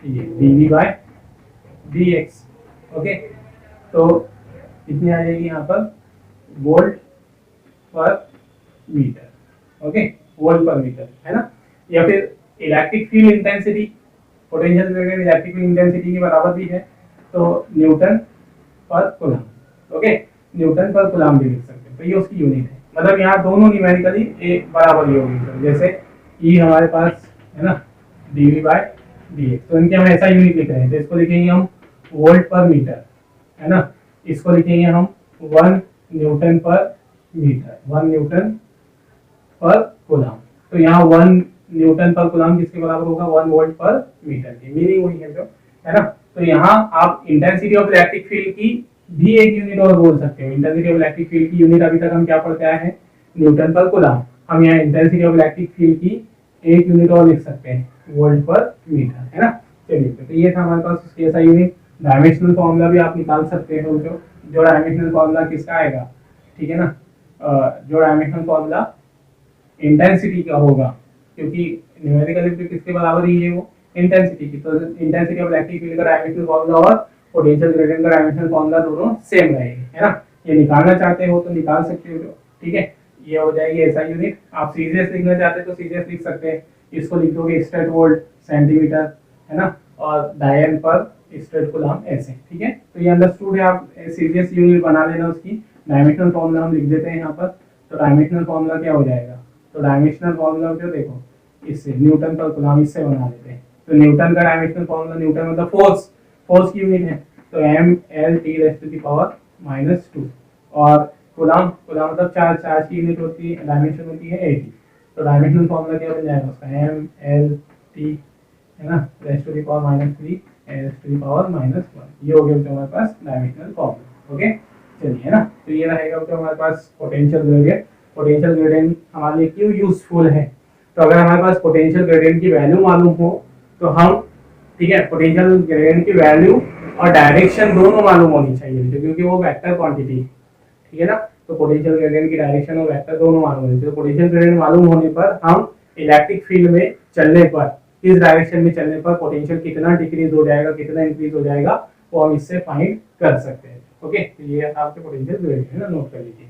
ये dV बाय dx। ओके, तो कितनी आ जाएगी यहाँ पर, वोल्ट पर मीटर, ओके, वोल्ट पर मीटर, है ना। या फिर electric field intensity, potential gradient electric field intensity के बराबर भी है, तो न्यूटन पर कूलम्ब, ओके, न्यूटन पर कूलम्ब भी लिख सकते हैं। तो ये उसकी यूनिट है, मतलब यहाँ दोनों न्यूमेरिकली एक बराबर ही होगी, जैसे ई हमारे पास है ना dV बाय dx, तो इनके हम ऐसा यूनिट लिख रहे हैं, तो इसको लिखेंगे हम वोल्ट पर मीटर, है ना, इसको लिखेंगे हम 1 न्यूटन पर मीटर, 1 न्यूटन पर कूलम्ब। तो यहाँ 1 न्यूटन पर कूलम्ब किसके बराबर होगा, 1 वोल्ट पर मीटर की मीनिंग वही है जो, है ना। तो यहाँ आप इंटेंसिटी ऑफ इलेक्ट्रिक फील्ड की भी एक यूनिट और बोल सकते हो, इंटेंसिटी ऑफ इलेक्ट्रिक फील्ड की यूनिट अभी तक हम क्या पढ़ते आए हैं, न्यूटन पर कूलम्ब, हम यहाँ इंटेंसिटी ऑफ इलेक्ट्रिक फील्ड की एक यूनिट और लिख सकते हैं, वोल्ट पर मीटर, है ना। चलिए, तो ये था हमारे पास उसकी ऐसा यूनिट। डायमेंशनल फॉर्मूला भी आप निकाल सकते हो, जो डायमेंशनल फॉर्मूला किसका आएगा, ठीक है ना, जो डायमेंशनल फॉर्मूला इंटेंसिटी का होगा, क्योंकि न्यूमेरिकली किसके बराबर ही है वो, इंटेंसिटी की, तो इंटेंसिटी ऑफ इलेक्ट्रिक फील्ड का डायमेंशनल फॉर्मूला और पोटेंशियल ग्रेडियंट का डायमेंशनल फॉर्मूला दोनों सेम रहेंगे, है ना। ये निकालना चाहते हो तो निकाल सकते हो, ठीक है, ये हो जाएगी ऐसा यूनिट। आप सीरियस लिखना चाहते हैं तो सीरियस लिख सकते हैं, इसको लिख दोगे स्ट्रेट वोल्ट सेंटीमीटर, है ना, और डायन पर स्ट्रेट कूलम्ब ऐसे, ठीक है। तो ये अंडरस्टूड है, आप सीरियस यूनिट बना लेना उसकी। डायमेंशनल फॉर्मूला हम लिख देते हैं यहाँ पर, तो डायमेंशनल फॉर्मूला क्या हो जाएगा, तो डायमेंशनल फॉर्मूला जो देखो इससे न्यूटन पर कूलम्ब इससे बना लेते हैं, तो न्यूटन का डायमेंशनल फॉर्मूला, न्यूटन मतलब फोर्स, फोर्स की यूनिट है, तो m/L/T⁻², और कूलम्ब, कूलम्ब मतलब चार्ज, चार्ज की यूनिट होती है, डायमेंशन होती है 80, तो डायमेंशनल फॉर्मूला क्या बन जाएगा उसका, mLT, है ना, (3) (10⁻⁻1), ये हो गया हमारे पास डायमेंशनल फॉर्मूला। ओके, चलिए, है ना, तो ये रहेगा तो हमारे पास पोटेंशियल ग्रेडियंट। पोटेंशियल ग्रेडियंट हमारे लिए क्यों यूजफुल है, तो अगर हमारे पास पोटेंशियल ग्रेडियंट की वैल्यू मालूम हो तो हम, ठीक है, पोटेंशियल ग्रेडियंट की वैल्यू और डायरेक्शन दोनों मालूम होनी चाहिए, क्योंकि वो वेक्टर क्वांटिटी, ठीक है ना, तो पोटेंशियल ग्रेडियंट की डायरेक्शन और वेक्टर दोनों मालूम होने चाहिए। तो पोटेंशियल ग्रेडियंट मालूम होने पर हम इलेक्ट्रिक फील्ड में चलने पर, किस डायरेक्शन में चलने पर पोटेंशियल कितना डिक्रीज हो जाएगा, कितना इंक्रीज हो जाएगा, वो हम इससे फाइंड कर सकते हैं। ओके, तो ये आपके पोटेंशियल ग्रेडियंट है ना, नोट कर लीजिए।